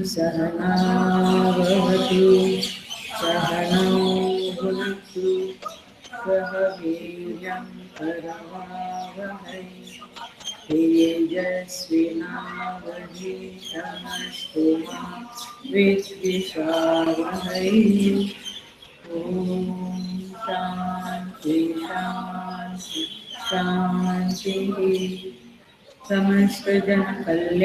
सहनाववतु सहनौ भुनक्तु सह वीर्यं करवावहै तेजस्विनावधीतमस्तु मा विद्विषावहै। ॐ शान्ति शान्ति शान्तिः। समस्तजनकल्याणे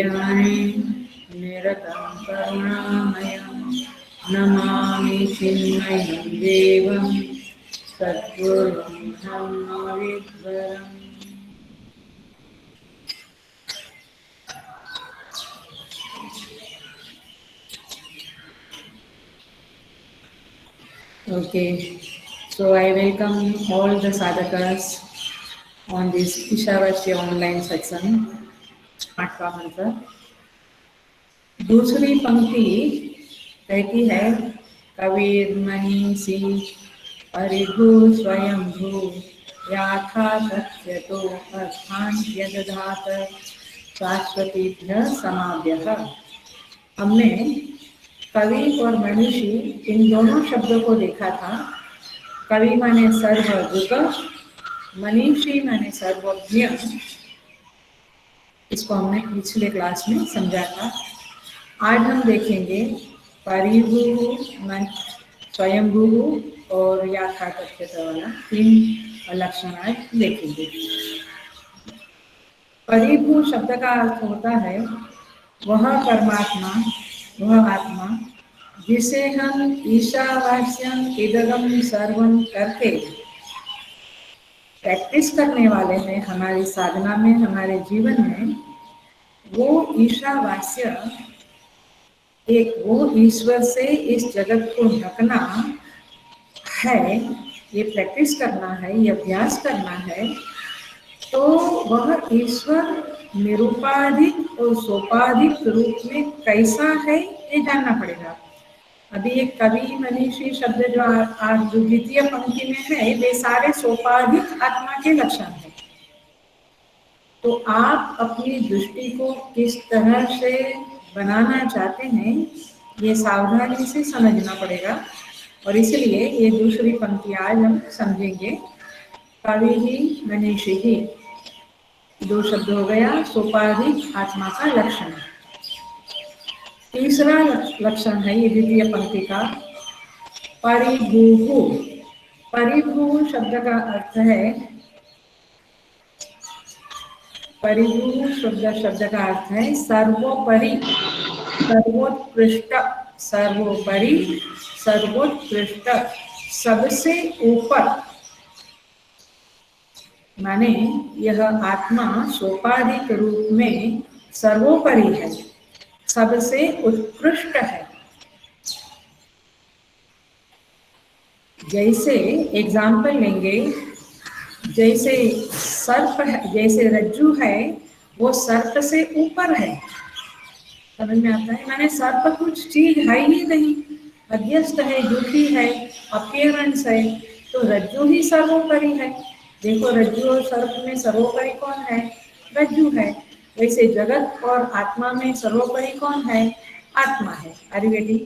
निरतं करुणामयं नमामि चिन्मयं देवं सद्गुरुं धम्मविद्वरम्। Okay, so I welcome all the sadhakas on this Ishavasya online section. आठवां मंत्र। दूसरी पंक्ति कहती है कबीर मनीषी परिभू स्वयंभू याथा तथ्यतो अर्थान्य दधात शाश्वतीभ्य समाव्यः। हमने कवि और मनीषी इन दोनों शब्दों को देखा था। कवि माने सर्वज्ञ, मनीषी माने सर्वज्ञ। इसको हमने पिछले क्लास में समझा था। आज हम देखेंगे परिभू स्वयंभू और याथातथ्यत वाला तीन लक्षण आज देखेंगे। परिभू शब्द का अर्थ होता है वह परमात्मा, वह आत्मा जिसे हम ईशावास्यम इदगम सर्वम करके प्रैक्टिस करने वाले हैं हमारी साधना में, हमारे जीवन में। वो ईशावास्य एक वो ईश्वर से इस जगत को ढकना है, ये प्रैक्टिस करना है, ये अभ्यास करना है। तो वह ईश्वर निरूपाधिक और सोपाधिक रूप में कैसा है ये जानना पड़ेगा। अभी एक कवि मनीषी शब्द जो आज जो द्वितीय पंक्ति में है वे सारे सोपाधिक आत्मा के लक्षण हैं। तो आप अपनी दृष्टि को किस तरह से बनाना चाहते हैं ये सावधानी से समझना पड़ेगा। और इसलिए ये दूसरी पंक्ति आज हम समझेंगे। कवि ही मनीषी ही दो शब्द हो गया, सोपाधिक आत्मा का लक्षण। तीसरा लक्षण है ये द्वितीय पंक्ति का परिभू। परिभू शब्द का अर्थ है परिभू शब्द का अर्थ है सर्वोपरि, सर्वोत्कृष्ट, सर्वोपरि, सर्वोत्कृष्ट, सबसे ऊपर। माने यह आत्मा सोपाधिक रूप में सर्वोपरि है, सबसे उत्कृष्ट है। जैसे एग्जाम्पल लेंगे, जैसे सर्प है, जैसे रज्जू है वो सर्प से ऊपर है। समझ में आता है? माने सर्प कुछ चीज है ही नहीं, अध्यस्त है, झूठी है, अपीयरेंस है। तो रज्जू ही सर्वोपरि है। देखो रज्जू और सर्प में सर्वोपरि कौन है? रज्जू है। वैसे जगत और आत्मा में सर्वोपरि कौन है? आत्मा है। Are you getting?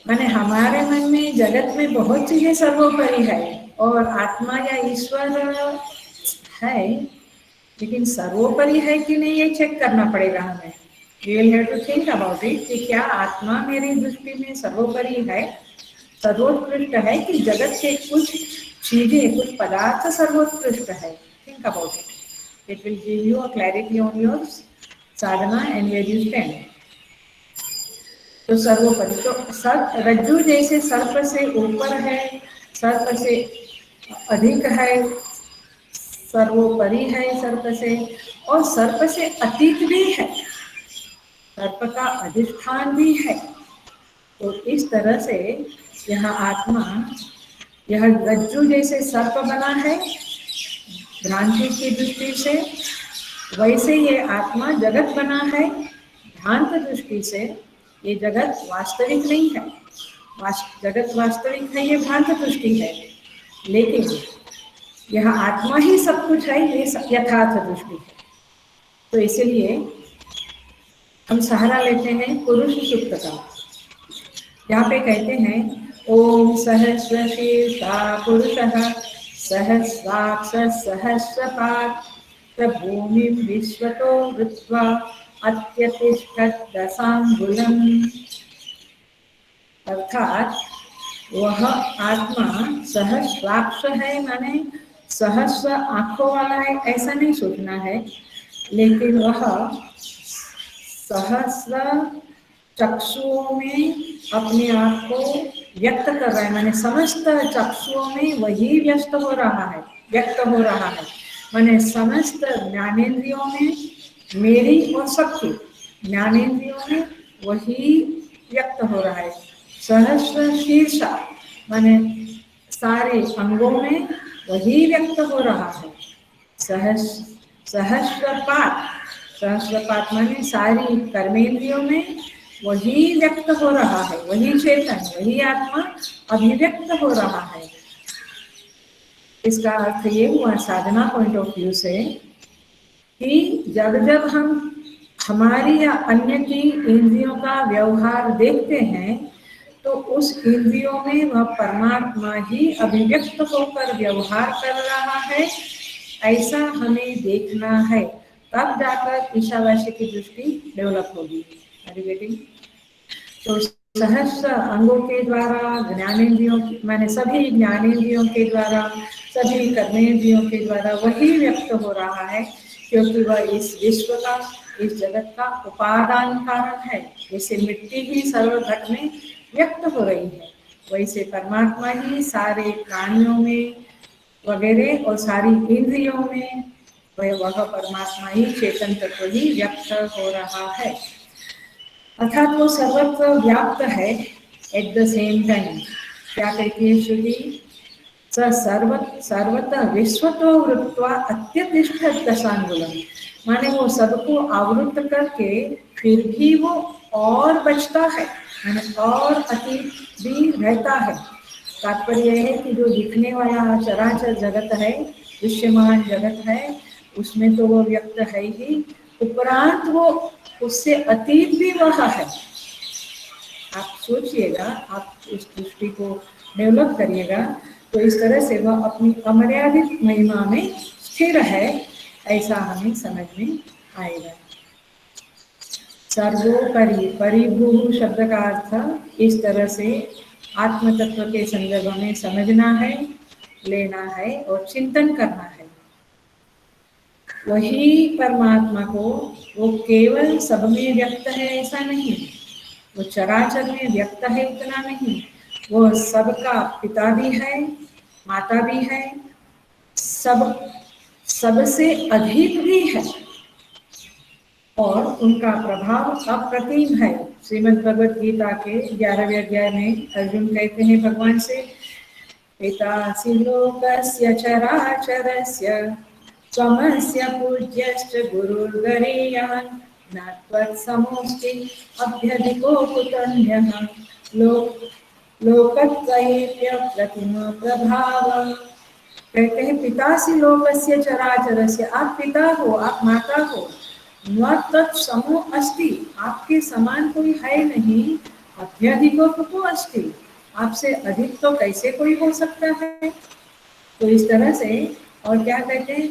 माने हमारे मन में जगत में बहुत चीजें सर्वोपरि है और आत्मा या ईश्वर है, लेकिन सर्वोपरि है कि नहीं ये चेक करना पड़ेगा हमें। You will have to think about it कि क्या आत्मा मेरी दृष्टि में सर्वोपरि है, सर्वोत्कृष्ट है कि जगत के कुछ चीजें, कुछ पदार्थ सर्वोत्कृष्ट है। Think about it. It will give you a clarity on your sadhana and where you stand. तो सर्वोपरि, तो सर्प रज्जु जैसे सर्प से ऊपर है, सर्प से अधिक है, सर्वोपरि है सर्प से, और सर्प से अतीत भी है, सर्प का अधिष्ठान भी है। तो इस तरह से यह आत्मा, यह रज्जु जैसे सर्प बना है भ्रांति की दृष्टि से, वैसे ये आत्मा जगत बना है भ्रांत दृष्टि से। ये जगत वास्तविक नहीं है, जगत वास्तविक है ये भ्रांत दृष्टि है, लेकिन यह आत्मा ही सब कुछ है ये यथार्थ दृष्टि है। तो इसलिए हम सहारा लेते हैं पुरुष सूक्त का। यहाँ पे कहते हैं ओम सहस्र शीर्षा पुरुषः सहस्राक्ष सहस्रपात् प्रभूमि विश्वतो वृत्वा अत्यतिष्ठत् दशांगुलम्। अर्थात वह आत्मा सहस्राक्ष है, माने सहस्र आंखों वाला है ऐसा नहीं सोचना है, लेकिन वह सहस्र चक्षुओं में अपने आप को व्यक्त कर रहा है, माने समस्त चक्षुओं में वही व्यस्त हो रहा है, व्यक्त हो रहा है, माने समस्त ज्ञानेंद्रियों में मेरी और सबकी ज्ञानेंद्रियों में वही व्यक्त हो रहा है। सहस्र शीर्षा माने सारे अंगों में वही व्यक्त हो रहा है। सहस्रपात, सहस्रपात माने सारी कर्मेंद्रियों में वही व्यक्त हो रहा है, वही चेतन, वही आत्मा अभिव्यक्त हो रहा है। इसका अर्थ ये हुआ साधना पॉइंट ऑफ व्यू से कि जब जब हम हमारी या अन्य की इंद्रियों का व्यवहार देखते हैं तो उस इंद्रियों में वह परमात्मा ही अभिव्यक्त होकर व्यवहार कर रहा है, ऐसा हमें देखना है। तब जाकर ईशावास्य की दृष्टि डेवलप होगी। तो सहस्र अंगों के द्वारा ज्ञानेंद्रियों, मैंने सभी ज्ञानेंद्रियों के द्वारा, सभी कर्मेंद्रियों के द्वारा वही व्यक्त हो रहा है, क्योंकि वह इस विश्व का, इस जगत का उपादान कारण है। जैसे मिट्टी ही सर्व घट में व्यक्त हो रही है, वैसे परमात्मा ही सारे प्राणियों में वगैरह और सारी इंद्रियों में वह परमात्मा ही चेतन तत्व ही व्यक्त हो रहा है, अर्थात वो सर्वत्र व्याप्त है एट द सेम टाइम। क्या कहती है श्रुति? सर्वतः विश्वतो वृत्वा अत्यतिष्ठत् दशांगुलम्, माने वो सबको आवृत करके फिर भी वो और बचता है, माने और अतीत भी रहता है। तात्पर्य है कि जो दिखने वाला चराचर जगत है, दृश्यमान जगत है, उसमें तो वो व्यक्त है ही, उपरांत वो उससे अतीत भी वह है। आप सोचिएगा, आप इस दृष्टि को डेवलप करिएगा तो इस तरह से वह अपनी अमर्यादित महिमा में स्थिर है, ऐसा हमें समझ में आएगा। सर्वोपरि, परिभू शब्द का अर्थ इस तरह से आत्म तत्व के संदर्भ में समझना है, लेना है और चिंतन करना है। वही परमात्मा को वो केवल सब में व्यक्त है ऐसा नहीं, वो चराचर में व्यक्त है इतना नहीं, वो सबका पिता भी है, माता भी है, सबसे अधिक भी है और उनका प्रभाव अप्रतिम है। श्रीमद् भगवद गीता के 11वें अध्याय में अर्जुन कहते हैं भगवान से, पितासि लोकस्य चराचरस्य त्वमस्य पूज्यश्च गुरुर्गरीयान् न त्वत्समोऽस्ति अभ्यधिको कुतन्यः लोकत्रयेऽप्यप्रतिम प्रभाव। कहते हैं पितासि लोकस्य चराचरस्य, आप पिता हो, आप माता हो, न तत्समो अस्ति, आपके समान कोई है नहीं, अभ्यधिको कुतो अस्ति, आपसे अधिक तो कैसे कोई हो सकता है। तो इस तरह से, और क्या कहते हैं,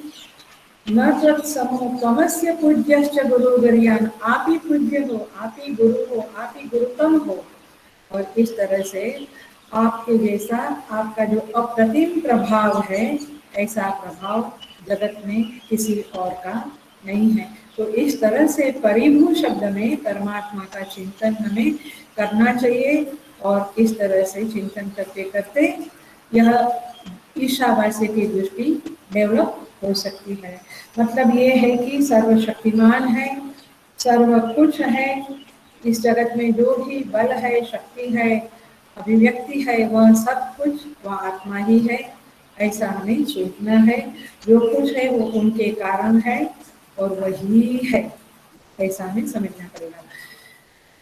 न तत्समो त्वमस्य पूज्यश्च गुरुर्गरीयान्, आप ही पूज्य हो, आप ही गुरु हो, आप ही गुरुतम हो, और इस तरह से आपके जैसा, आपका जो अप्रतिम प्रभाव है, ऐसा प्रभाव जगत में किसी और का नहीं है। तो इस तरह से परिभू शब्द में परमात्मा का चिंतन हमें करना चाहिए, और इस तरह से चिंतन करते करते यह ईशावास्य की दृष्टि डेवलप हो सकती है। मतलब ये है कि सर्वशक्तिमान है, सर्व कुछ है, इस जगत में जो भी बल है, शक्ति है, अभिव्यक्ति है, वह सब कुछ वह आत्मा ही है, ऐसा हमें सोचना है। जो कुछ है वो उनके कारण है और वही है, ऐसा हमें समझना पड़ेगा।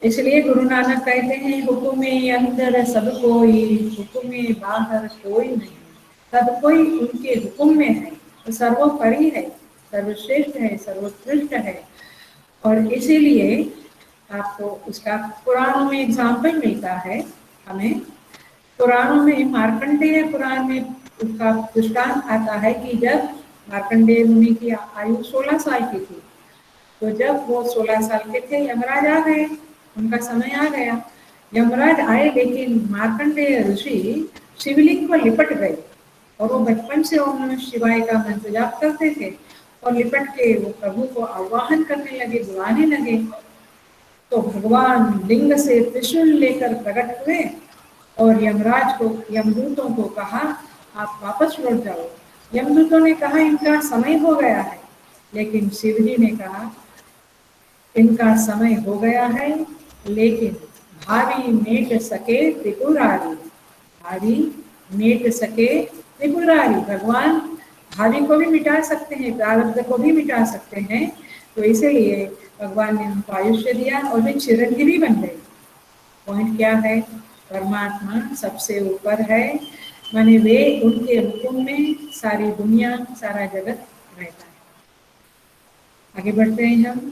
इसलिए गुरु नानक कहते हैं, हुक्मे अंदर सब कोई, हुक्मे बाहर कोई नहीं, सब कोई उनके हुक्म में है, तो सर्वोपरि है, सर्वश्रेष्ठ है, सर्वोत्कृष्ट है। और इसीलिए आपको उसका पुराणों में एग्जाम्पल मिलता है हमें। पुराणों में, मार्कंडेय पुराण में उसका दृष्टांत आता है कि जब मार्कंडेय मुनि की आयु 16 साल की थी, तो जब वो 16 साल के थे, यमराज आ गए, उनका समय आ गया। यमराज आए, लेकिन मार्कंडेय ऋषि शिवलिंग पर लिपट गए, और वो बचपन से ओम नमः शिवाय का मंत्र जाप करते थे, और लिपट के वो प्रभु को आवाहन करने लगे, बुलाने लगे। तो भगवान लिंग से त्रिशूल लेकर प्रकट हुए और यमराज को, यमदूतों को कहा, आप वापस लौट जाओ। यमदूतों ने कहा, इनका समय हो गया है, लेकिन शिव जी ने कहा, इनका समय हो गया है, लेकिन भावी मेट सके त्रिपुरारी, भावी मेट सके त्रिपुरारी। भगवान भावी को भी मिटा सकते हैं, प्रारब्ध को भी मिटा सकते हैं, तो इसीलिए भगवान ने उनको आयुष्य दिया और वे चिरंजीवी बन गए। पॉइंट क्या है? परमात्मा सबसे ऊपर है, माने वे, उनके हुक्म में सारी दुनिया, सारा जगत रहता है। आगे बढ़ते हैं हम।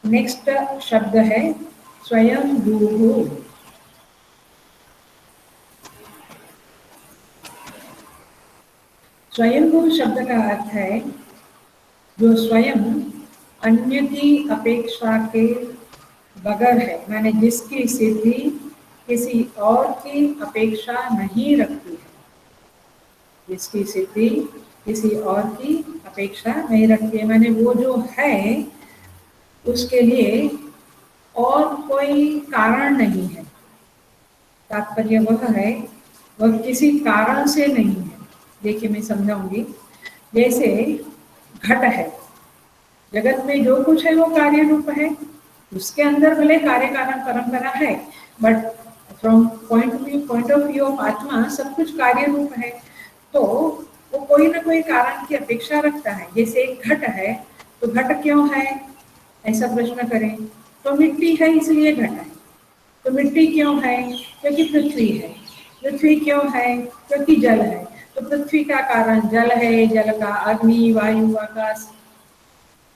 नेक्स्ट शब्द है स्वयं भू। स्वयंभू शब्द का अर्थ है जो स्वयं अन्य की अपेक्षा के बगैर है, माने जिसकी सिद्धि किसी और की अपेक्षा नहीं रखती है, जिसकी सिद्धि किसी और की अपेक्षा नहीं रखती है, माने वो जो है उसके लिए और कोई कारण नहीं है। तात्पर्य वह है, वह किसी कारण से नहीं है। देखिए मैं समझाऊंगी। जैसे घट है, जगत में जो कुछ है वो कार्य रूप है, उसके अंदर भले कार्य कारण परंपरा है, but from point of view of आत्मा सब कुछ कार्य रूप है, तो वो कोई ना कोई कारण की अपेक्षा रखता है। जैसे एक घट है, तो घट क्यों है, ऐसा प्रश्न करें तो मिट्टी है इसलिए घट है। तो मिट्टी क्यों है? क्योंकि पृथ्वी है। पृथ्वी क्यों है? क्योंकि जल है। तो पृथ्वी का कारण जल है, जल का अग्नि, वायु, आकाश,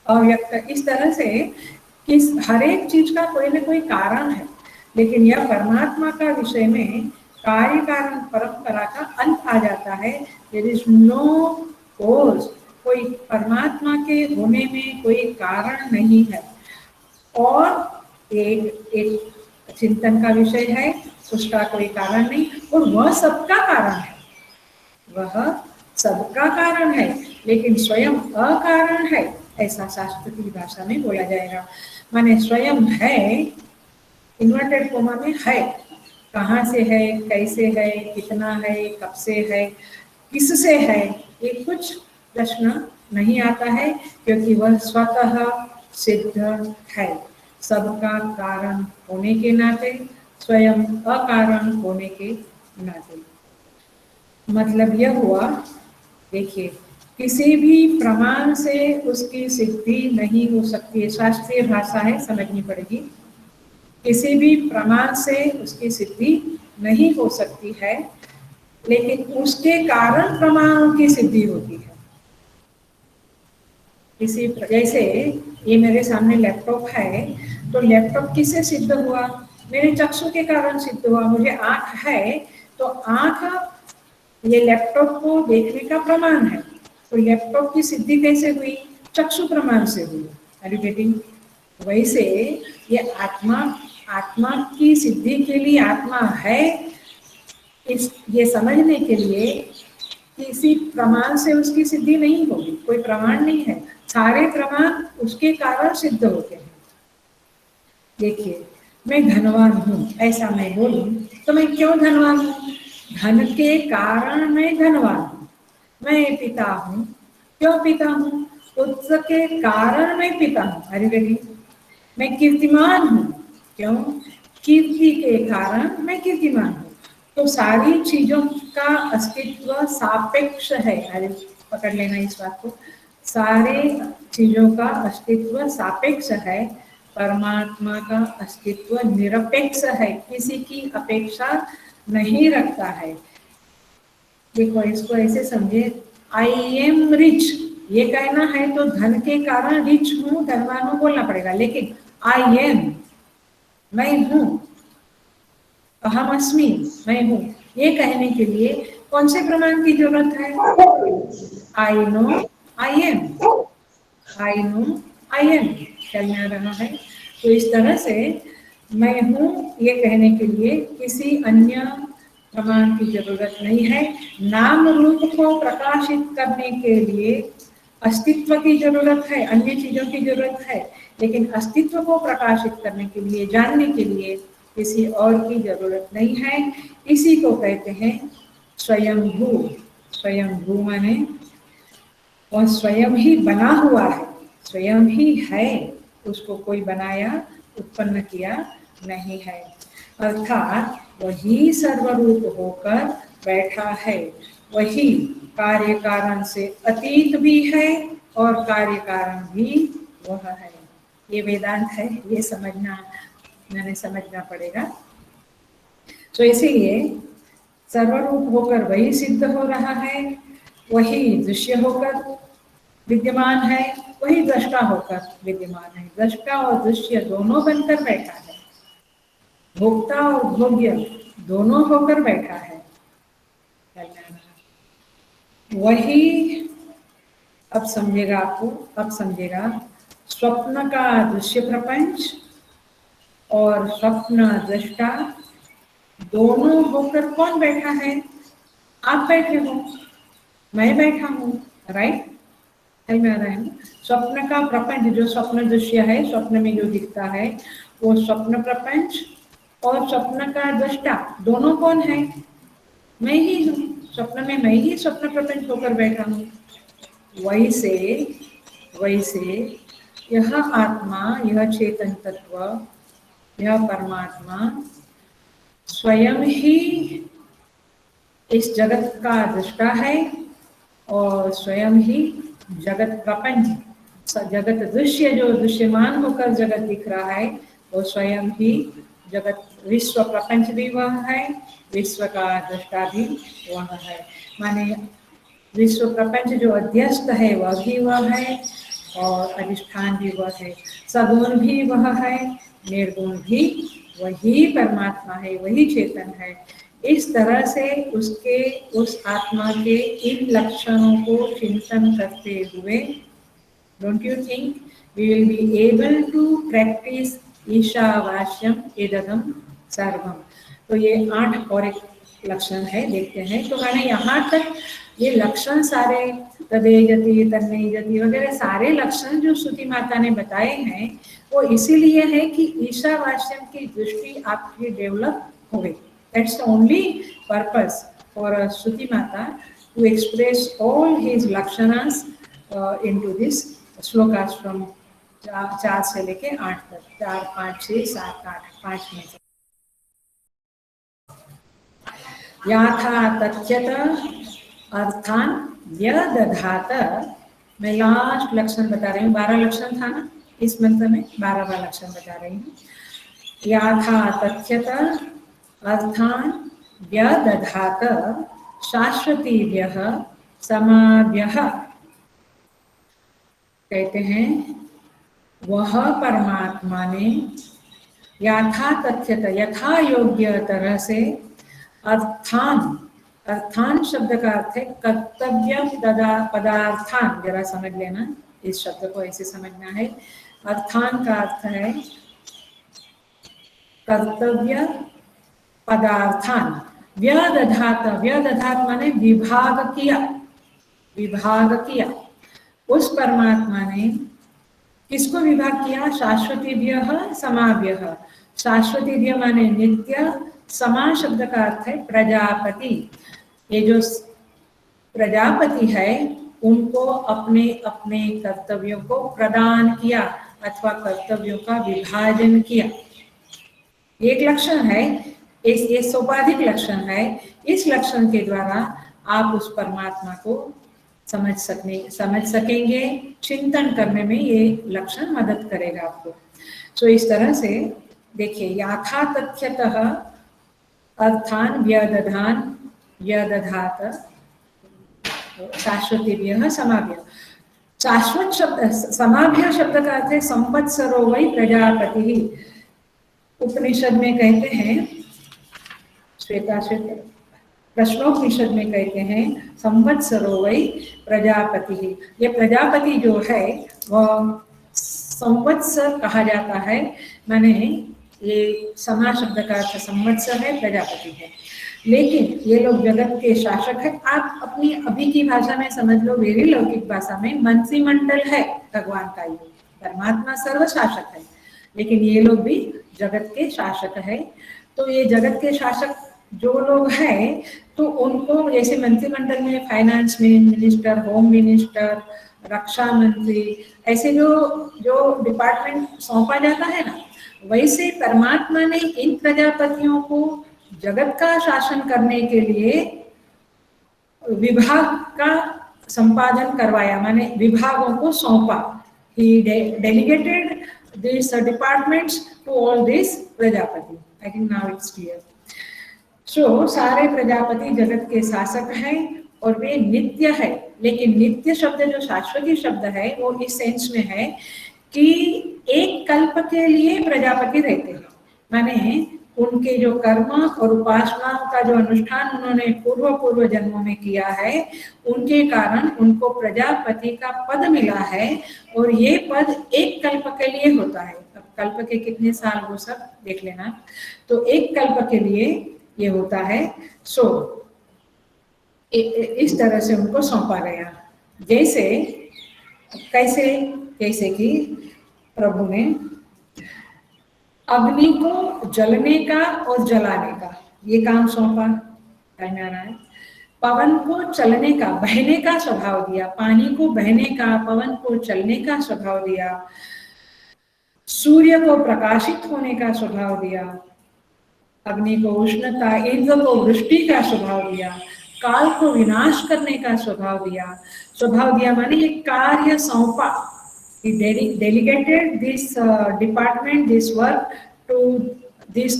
अव्यक्त, इस तरह से किस हर एक चीज का कोई ना कोई कारण है। लेकिन यह परमात्मा का विषय में कार्य कारण परंपरा का अंत आ जाता है। देयर इज नो कोज, कोई परमात्मा के होने में कोई कारण नहीं है। और एक एक चिंतन का विषय है, उसका कोई कारण नहीं, और वह सबका कारण है, वह सबका कारण है, लेकिन स्वयं अकारण है, ऐसा शास्त्र की भाषा में बोला जाएगा। माने स्वयं है, इन्वर्टेड कोमा में है, कहाँ से है, कैसे है, कितना है, कब से है, किससे है, ये कुछ प्रश्न नहीं आता है, क्योंकि वह स्वतः सिद्ध है। सबका कारण होने के नाते, स्वयं अकारण होने के नाते। मतलब यह हुआ, देखिए, किसी भी प्रमाण से उसकी सिद्धि नहीं हो सकती है, शास्त्रीय भाषा है, समझनी पड़ेगी। किसी भी प्रमाण से उसकी सिद्धि नहीं हो सकती है, लेकिन उसके कारण प्रमाणों की सिद्धि होती है। किसी जैसे ये मेरे सामने लैपटॉप है, तो लैपटॉप किससे सिद्ध हुआ? मेरे चक्षु के कारण सिद्ध हुआ। मुझे आंख है, तो आंख ये लैपटॉप को देखने का प्रमाण है। तो लैपटॉप की सिद्धि कैसे हुई? चक्षु प्रमाण से हुई। Are you getting? वैसे ये आत्मा, आत्मा की सिद्धि के लिए आत्मा है, इस ये समझने के लिए किसी प्रमाण से उसकी सिद्धि नहीं होगी, कोई प्रमाण नहीं है, सारे प्रमाण उसके कारण सिद्ध होते हैं। देखिए, मैं धनवान हूँ, ऐसा मैं बोलूं तो मैं क्यों धनवान हूँ? धन के कारण मैं धनवान हूँ। मैं पिता हूँ, क्यों पिता हूँ? पुत्र के कारण मैं पिता हूँ। अरे बेटी, मैं कीर्तिमान हूँ, क्यों? कीर्ति के कारण मैं कीर्तिमान हूँ। तो सारी चीजों का अस्तित्व सापेक्ष है। अरे पकड़ लेना इस बात को, सारे चीजों का अस्तित्व सापेक्ष है, परमात्मा का अस्तित्व निरपेक्ष है, किसी की अपेक्षा नहीं रखता है। देखो इसको ऐसे समझे, आई एम रिच, ये कहना है तो धन के कारण रिच हूँ, धनवान हूँ बोलना पड़ेगा, लेकिन आई एम, मैं हूँ, अहम अस्मि, मैं हूँ, ये कहने के लिए कौन से प्रमाण की जरूरत है? I know I am, I know I am, ख्याल में आ रहा है? तो इस तरह से मैं हूँ ये कहने के लिए किसी अन्य प्रमाण की जरूरत नहीं है। नाम रूप को प्रकाशित करने के लिए अस्तित्व की जरूरत है, अन्य चीजों की जरूरत है, लेकिन अस्तित्व को प्रकाशित करने के लिए, जानने के लिए किसी और की जरूरत नहीं है। इसी को कहते हैं स्वयंभू। स्वयंभू माने वह स्वयं ही बना हुआ है, स्वयं ही है, उसको कोई बनाया, उत्पन्न किया नहीं है। अर्थात वही सर्वरूप होकर बैठा है, वही कार्य कारण से अतीत भी है और कार्य कारण भी वह है। ये वेदांत है, ये समझना पड़ेगा। तो इसीलिए सर्वरूप होकर वही सिद्ध हो रहा है, वही दृश्य होकर विद्यमान है, वही दृष्टा होकर विद्यमान है। दृष्टा और दृश्य दोनों बनकर बैठा है, भोक्ता और भोग्य दोनों होकर बैठा है। वही अब समझेगा आपको, अब समझेगा स्वप्न का दृश्य प्रपंच और स्वप्न दृष्टा दोनों होकर कौन बैठा है? आप बैठे हो, मैं बैठा हूँ, राइट? में आ रहा है ना? स्वप्न का प्रपंच जो स्वप्न दृश्य है, स्वप्न में जो दिखता है वो स्वप्न प्रपंच, और स्वप्न का दृष्टा दोनों कौन है? मैं ही हूँ। स्वप्न में मैं ही स्वप्न प्रपंच होकर बैठा हूँ। वैसे यह आत्मा, यह चेतन तत्व, यह परमात्मा स्वयं ही इस जगत का दृष्टा है और स्वयं ही जगत प्रपंच, जगत दृश्य जो दृश्यमान होकर जगत दिख रहा है वो स्वयं ही जगत, विश्व प्रपंच भी वह है, विश्व का दृष्टा भी वह है। माने विश्व प्रपंच जो अध्यस्त है वह भी वह है और अधिष्ठान भी वह है, सगुण भी वह है, निर्गुण भी वही परमात्मा है, वही चेतन है। इस तरह से उसके, उस आत्मा के इन लक्षणों को चिंतन करते हुए, don't you think we will be able to practice ईशावास्यम इदगम सर्वम। तो ये 8 और एक लक्षण है, देखते हैं। तो मैंने यहाँ तक ये लक्षण सारे, तदेजति तन्नेजति वगैरह सारे लक्षण जो श्रुति माता ने बताए हैं वो इसीलिए है कि ईशावास्यम की दृष्टि आपकी डेवलप हो गई। That's the only purpose for Shruti Mata to express all his lakshanas into this shlokas from 4 से लेके 8 तक, 4, 5, 6, 7, 8, 5 में से। याथा तथ्यत अर्थान व्यदधात, मैं लास्ट लक्षण बता रही हूँ, 12 लक्षण था ना इस मंत्र में, 12वां लक्षण बता रही हूँ। याथा तथ्यत अर्थान व्यदधात शाश्वतीभ्यः समाभ्यः, कहते हैं वह परमात्मा ने यथा तथ्यत, यथा योग्य तरह से अर्थान, अर्थान शब्द का अर्थ है कर्तव्य पदार्थान, जरा समझ लेना, इस शब्द को ऐसे समझना है। अर्थान का अर्थ है कर्तव्य पदार्थान, व्यदधात, व्यदधात माने विभाग किया, विभाग किया। उस परमात्मा ने किसको विभाग किया? शाश्वतीभ्यः समाभ्यः। शाश्वतीभ्य माने नित्य, समा शब्द का अर्थ है प्रजापति। ये जो प्रजापति है उनको अपने अपने कर्तव्यों को प्रदान किया अथवा कर्तव्यों का विभाजन किया। एक लक्षण है, ये सोपाधिक लक्षण है। इस लक्षण के द्वारा आप उस परमात्मा को समझ सकेंगे, चिंतन करने में ये लक्षण मदद करेगा आपको। तो इस तरह से देखिए, याथा तथ्यतः अर्थान व्यदधान व्यदधात शाश्वतीभ्यः समाभ्यः। शाश्वत शब्द, समाभ्य शब्द का अर्थ है संवत्सरो वै प्रजापति। उपनिषद में कहते हैं, श्वेताश्वेत प्रश्नोपनिषद में कहते हैं संवत्सरो वै प्रजापति। ये प्रजापति जो है वह संवत्सर कहा जाता है, माने ये समा शब्द का अर्थ संवत्सर है, प्रजापति है। लेकिन ये लोग जगत के शासक है। आप अपनी अभी की भाषा में समझ लो, मेरी लौकिक भाषा में मंत्रिमंडल है भगवान का। ये परमात्मा सर्वशासक है, लेकिन ये लोग भी जगत के शासक है। तो ये जगत के शासक जो लोग हैं, तो उनको जैसे मंत्रिमंडल में फाइनेंस मिनिस्टर, होम मिनिस्टर, रक्षा मंत्री, ऐसे जो डिपार्टमेंट सौंपा जाता है ना, वैसे परमात्मा ने इन प्रजापतियों को जगत का शासन करने के लिए विभाग का संपादन करवाया, माने विभागों को सौंपा। He delegated these departments to all these Prajapati. I think now it's clear. So सारे प्रजापति जगत के शासक हैं और वे नित्य है। लेकिन नित्य शब्द जो शाश्वती शब्द है वो इस सेंस में है कि एक कल्प के लिए प्रजापति रहते हैं, माने उनके जो कर्म और उपासनाओं का जो अनुष्ठान उन्होंने पूर्व जन्मों में किया है, उनके कारण उनको प्रजापति का पद मिला है। और ये पद एक कल्प के लिए होता है। अब कल्प के कितने साल वो सब देख लेना। तो एक कल्प के लिए ये होता है। सो इस तरह से उनको सौंपा गया। कैसे कि प्रभु ने अग्नि को जलने का और जलाने का ये काम सौंपा, पवन को चलने का, बहने का स्वभाव दिया, पानी को बहने का, पवन को चलने का स्वभाव दिया, सूर्य को प्रकाशित होने का स्वभाव दिया, अग्नि को उष्णता, इंद्र को वृष्टि का स्वभाव दिया, काल को विनाश करने का स्वभाव दिया माने ये कार्य सौंपा। He delegated this department, this work to this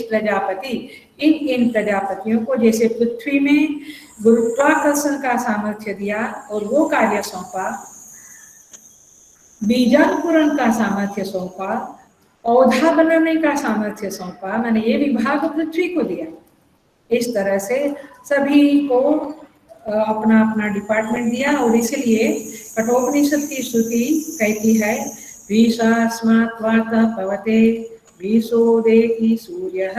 Prajapati. इन प्रजापतियों को जैसे पृथ्वी में गुरुत्वाकर्षण का सामर्थ्य दिया और वो कार्य सौंपा, बीजांकुरण का सामर्थ्य सौंपा, पौधा बनाने का सामर्थ्य सौंपा, मैंने ये विभाग पृथ्वी को दिया। इस तरह से सभी को अपना अपना डिपार्टमेंट दिया। और इसलिए कठोपनिषद की श्रुति कहती है भीषास्मात् वातः पवते भीषोदेति सूर्यः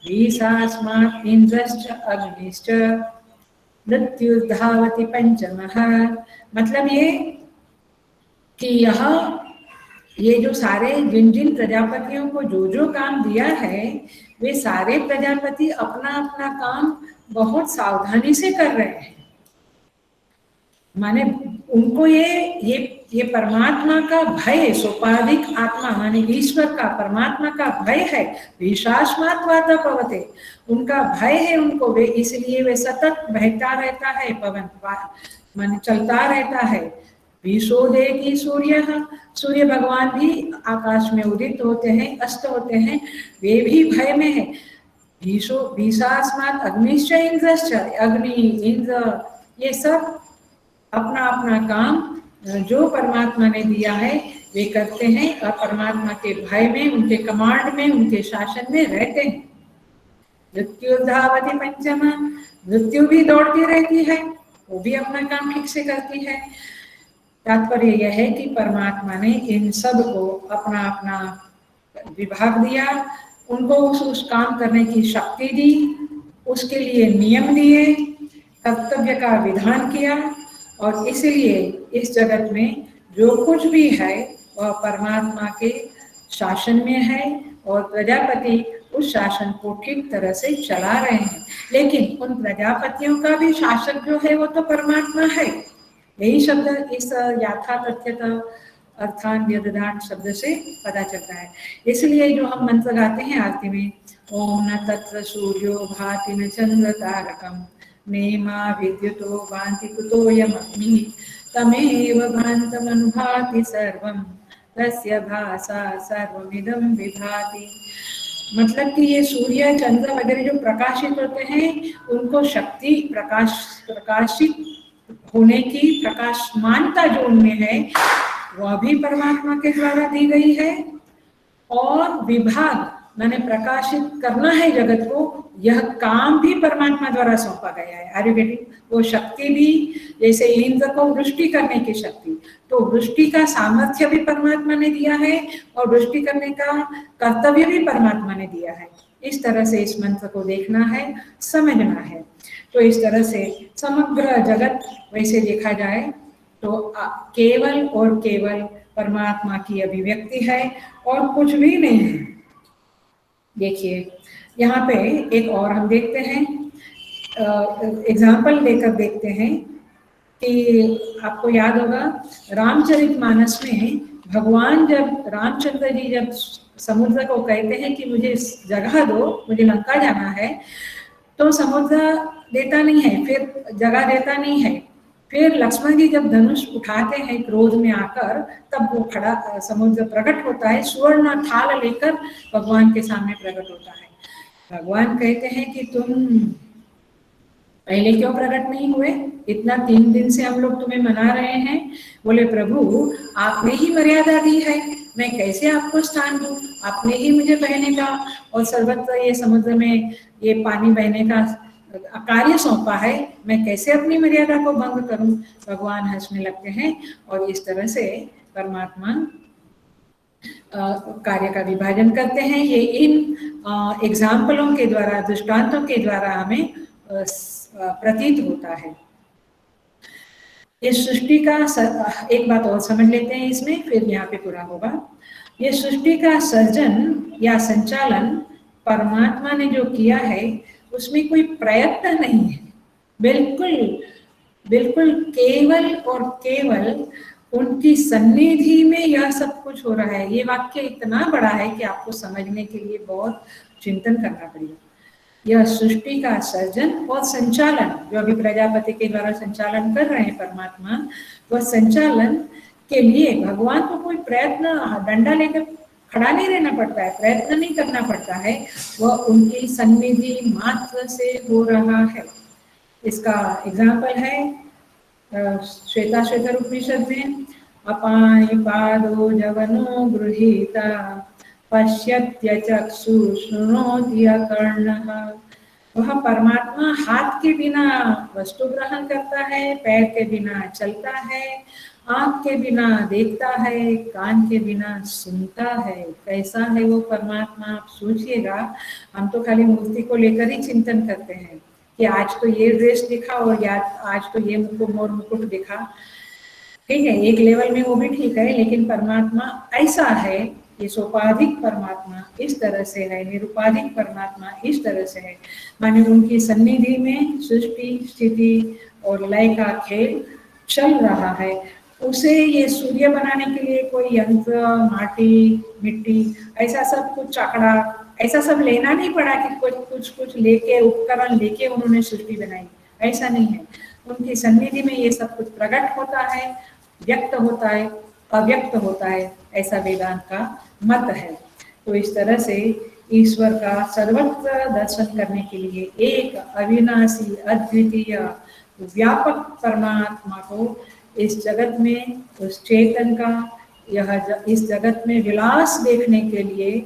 भीषास्मात् इंद्रश्च अग्निश्च मृत्युर्धावति पंचमः। मतलब ये कि ये जो सारे जिन प्रजापतियों को जो काम दिया है, वे सारे प्रजापति अपना अपना काम बहुत सावधानी से कर रहे हैं। माने उनको ये परमात्मा का भय, सोपाधिक आत्मा माने ईश्वर का, परमात्मा का भय है। विशास्मात् वातः पवते, उनका भय है उनको, वे इसलिए वे सतत बहता रहता है, पवन माने चलता रहता है। भीषोदेति सूर्य भगवान भी आकाश में उदित होते हैं, अस्त होते हैं, वे भी भय में है। भीषास्मात् अग्निश्च इंद्रश्च, अग्नि इंद्र ये सब अपना अपना काम जो परमात्मा ने दिया है वे करते हैं और परमात्मा के भय में, उनके कमांड में, उनके शासन में रहते हैं। मृत्युर्धावति पंचमा, मृत्यु भी दौड़ती रहती है, वो भी अपना काम ठीक से करती है। तात्पर्य यह है कि परमात्मा ने इन सब को अपना अपना विभाग दिया, उनको उस काम करने की शक्ति दी, उसके लिए नियम दिए, कर्तव्य का विधान किया। और इसलिए इस जगत में जो कुछ भी है वह परमात्मा के शासन में है और प्रजापति उस शासन को ठीक तरह से चला रहे हैं। लेकिन उन प्रजापतियों का भी शासक जो है वो तो परमात्मा है। यही शब्द इस याथा तथ्यता अर्थान व्यदधान शब्द से पता चलता है। इसलिए जो हम मंत्र गाते हैं आरती में, ओम न तत्र सूर्यो भाति न चंद्र तारकम नेमा विद्युतो भान्ति कुतोऽयमग्निः तमेव भान्तमनुभाति सर्वं तस्य भासा सर्वमिदं विभाति। मतलब कि ये सूर्य चंद्र वगैरह जो प्रकाशित होते हैं, उनको शक्ति प्रकाशित होने की प्रकाशमानता जो उनमें है वह भी परमात्मा के द्वारा दी गई है। और विभाग मैंने प्रकाशित करना है जगत को, यह काम भी परमात्मा द्वारा सौंपा गया है। Are you getting? वो शक्ति भी, जैसे इंद्र को वृष्टि करने की शक्ति, तो वृष्टि का सामर्थ्य भी परमात्मा ने दिया है और वृष्टि करने का कर्तव्य भी परमात्मा ने दिया है। इस तरह से इस मंत्र को देखना है, समझना है। तो इस तरह से समग्र जगत वैसे देखा जाए तो केवल और केवल परमात्मा की अभिव्यक्ति है और कुछ भी नहीं है। देखिए यहाँ पे एक और हम देखते हैं, एग्जाम्पल लेकर देखते हैं कि आपको याद होगा रामचरितमानस में भगवान जब रामचंद्र जी जब समुद्र को कहते हैं कि मुझे जगह दो, मुझे लंका जाना है, तो समुद्र देता नहीं है, फिर जगह देता नहीं है। फिर लक्ष्मण जी जब धनुष उठाते हैं क्रोध में आकर, तब वो खड़ा समुद्र प्रकट होता है, स्वर्ण थाल लेकर भगवान के सामने प्रकट होता है। भगवान कहते हैं कि तुम पहले क्यों प्रकट नहीं हुए? इतना 3 दिन से हम लोग तुम्हें मना रहे हैं। बोले प्रभु आपने ही मर्यादा दी है, मैं कैसे आपको स्थान दूं? आपने ही मुझे बहने का और सर्वत्र ये समुद्र में ये पानी बहने का कार्य सौंपा है, मैं कैसे अपनी मर्यादा को भंग करूं? भगवान हंसने लगते हैं और इस तरह से परमात्मा कार्य का विभाजन करते हैं। ये इन एग्जाम्पलों के द्वारा, दृष्टांतों के द्वारा हमें प्रतीत होता है। इस सृष्टि का एक बात और समझ लेते हैं इसमें, फिर यहाँ पे पूरा होगा। ये सृष्टि का सर्जन या संचालन परमात्मा ने जो किया है उसमें कोई प्रयत्न नहीं है, बिल्कुल बिल्कुल केवल और केवल उनकी सन्निधि में यह सब कुछ हो रहा है। ये वाक्य इतना बड़ा है कि आपको समझने के लिए बहुत चिंतन करना पड़ेगा। यह सृष्टि का सर्जन और संचालन, जो अभी प्रजापति के द्वारा संचालन कर रहे हैं परमात्मा, वह संचालन के लिए भगवान को कोई प्रयत्न डंडा लेकर खड़ा नहीं रहना पड़ता है, प्रयत्न नहीं करना पड़ता है, वह उनकी सन्निधि मात्र से हो रहा है। इसका एग्जाम्पल है श्वेता उपनिषद में, अपाय पादो जवनो गृहीता पश्यत्य चक्षु शृणोति कर्णः। वह परमात्मा हाथ के बिना वस्तु ग्रहण करता है, पैर के बिना चलता है, आंख के बिना देखता है, कान के बिना सुनता है। कैसा है वो परमात्मा, आप सोचिएगा। हम तो खाली मूर्ति को लेकर ही चिंतन करते हैं कि आज तो ये ड्रेस दिखा और या आज तो ये मोर मुकुट दिखा। ठीक है, एक लेवल में वो भी ठीक है, लेकिन परमात्मा ऐसा है, ये सोपाधिक परमात्मा इस तरह से है, निरुपाधिक परमात्मा इस तरह से है। माने उनकी सन्निधि में सृष्टि स्थिति और लय का खेल चल रहा है। उसे ये सूर्य बनाने के लिए कोई यंत्र, माटी, मिट्टी, ऐसा सब कुछ चाकड़ा, ऐसा सब लेना नहीं पड़ा कि कुछ लेके, उपकरण लेके उन्होंने सृष्टि बनाई, ऐसा नहीं है। उनकी सन्निधि में ये सब कुछ प्रकट होता है, व्यक्त होता है, अव्यक्त होता है, ऐसा वेदांत का मत है। तो इस तरह से ईश्वर का सर्वत्र दर्शन करने के लिए एक अविनाशी अद्वितीय व्यापक परमात्मा को इस जगत में, उस चेतन का इस जगत में विलास देखने के लिए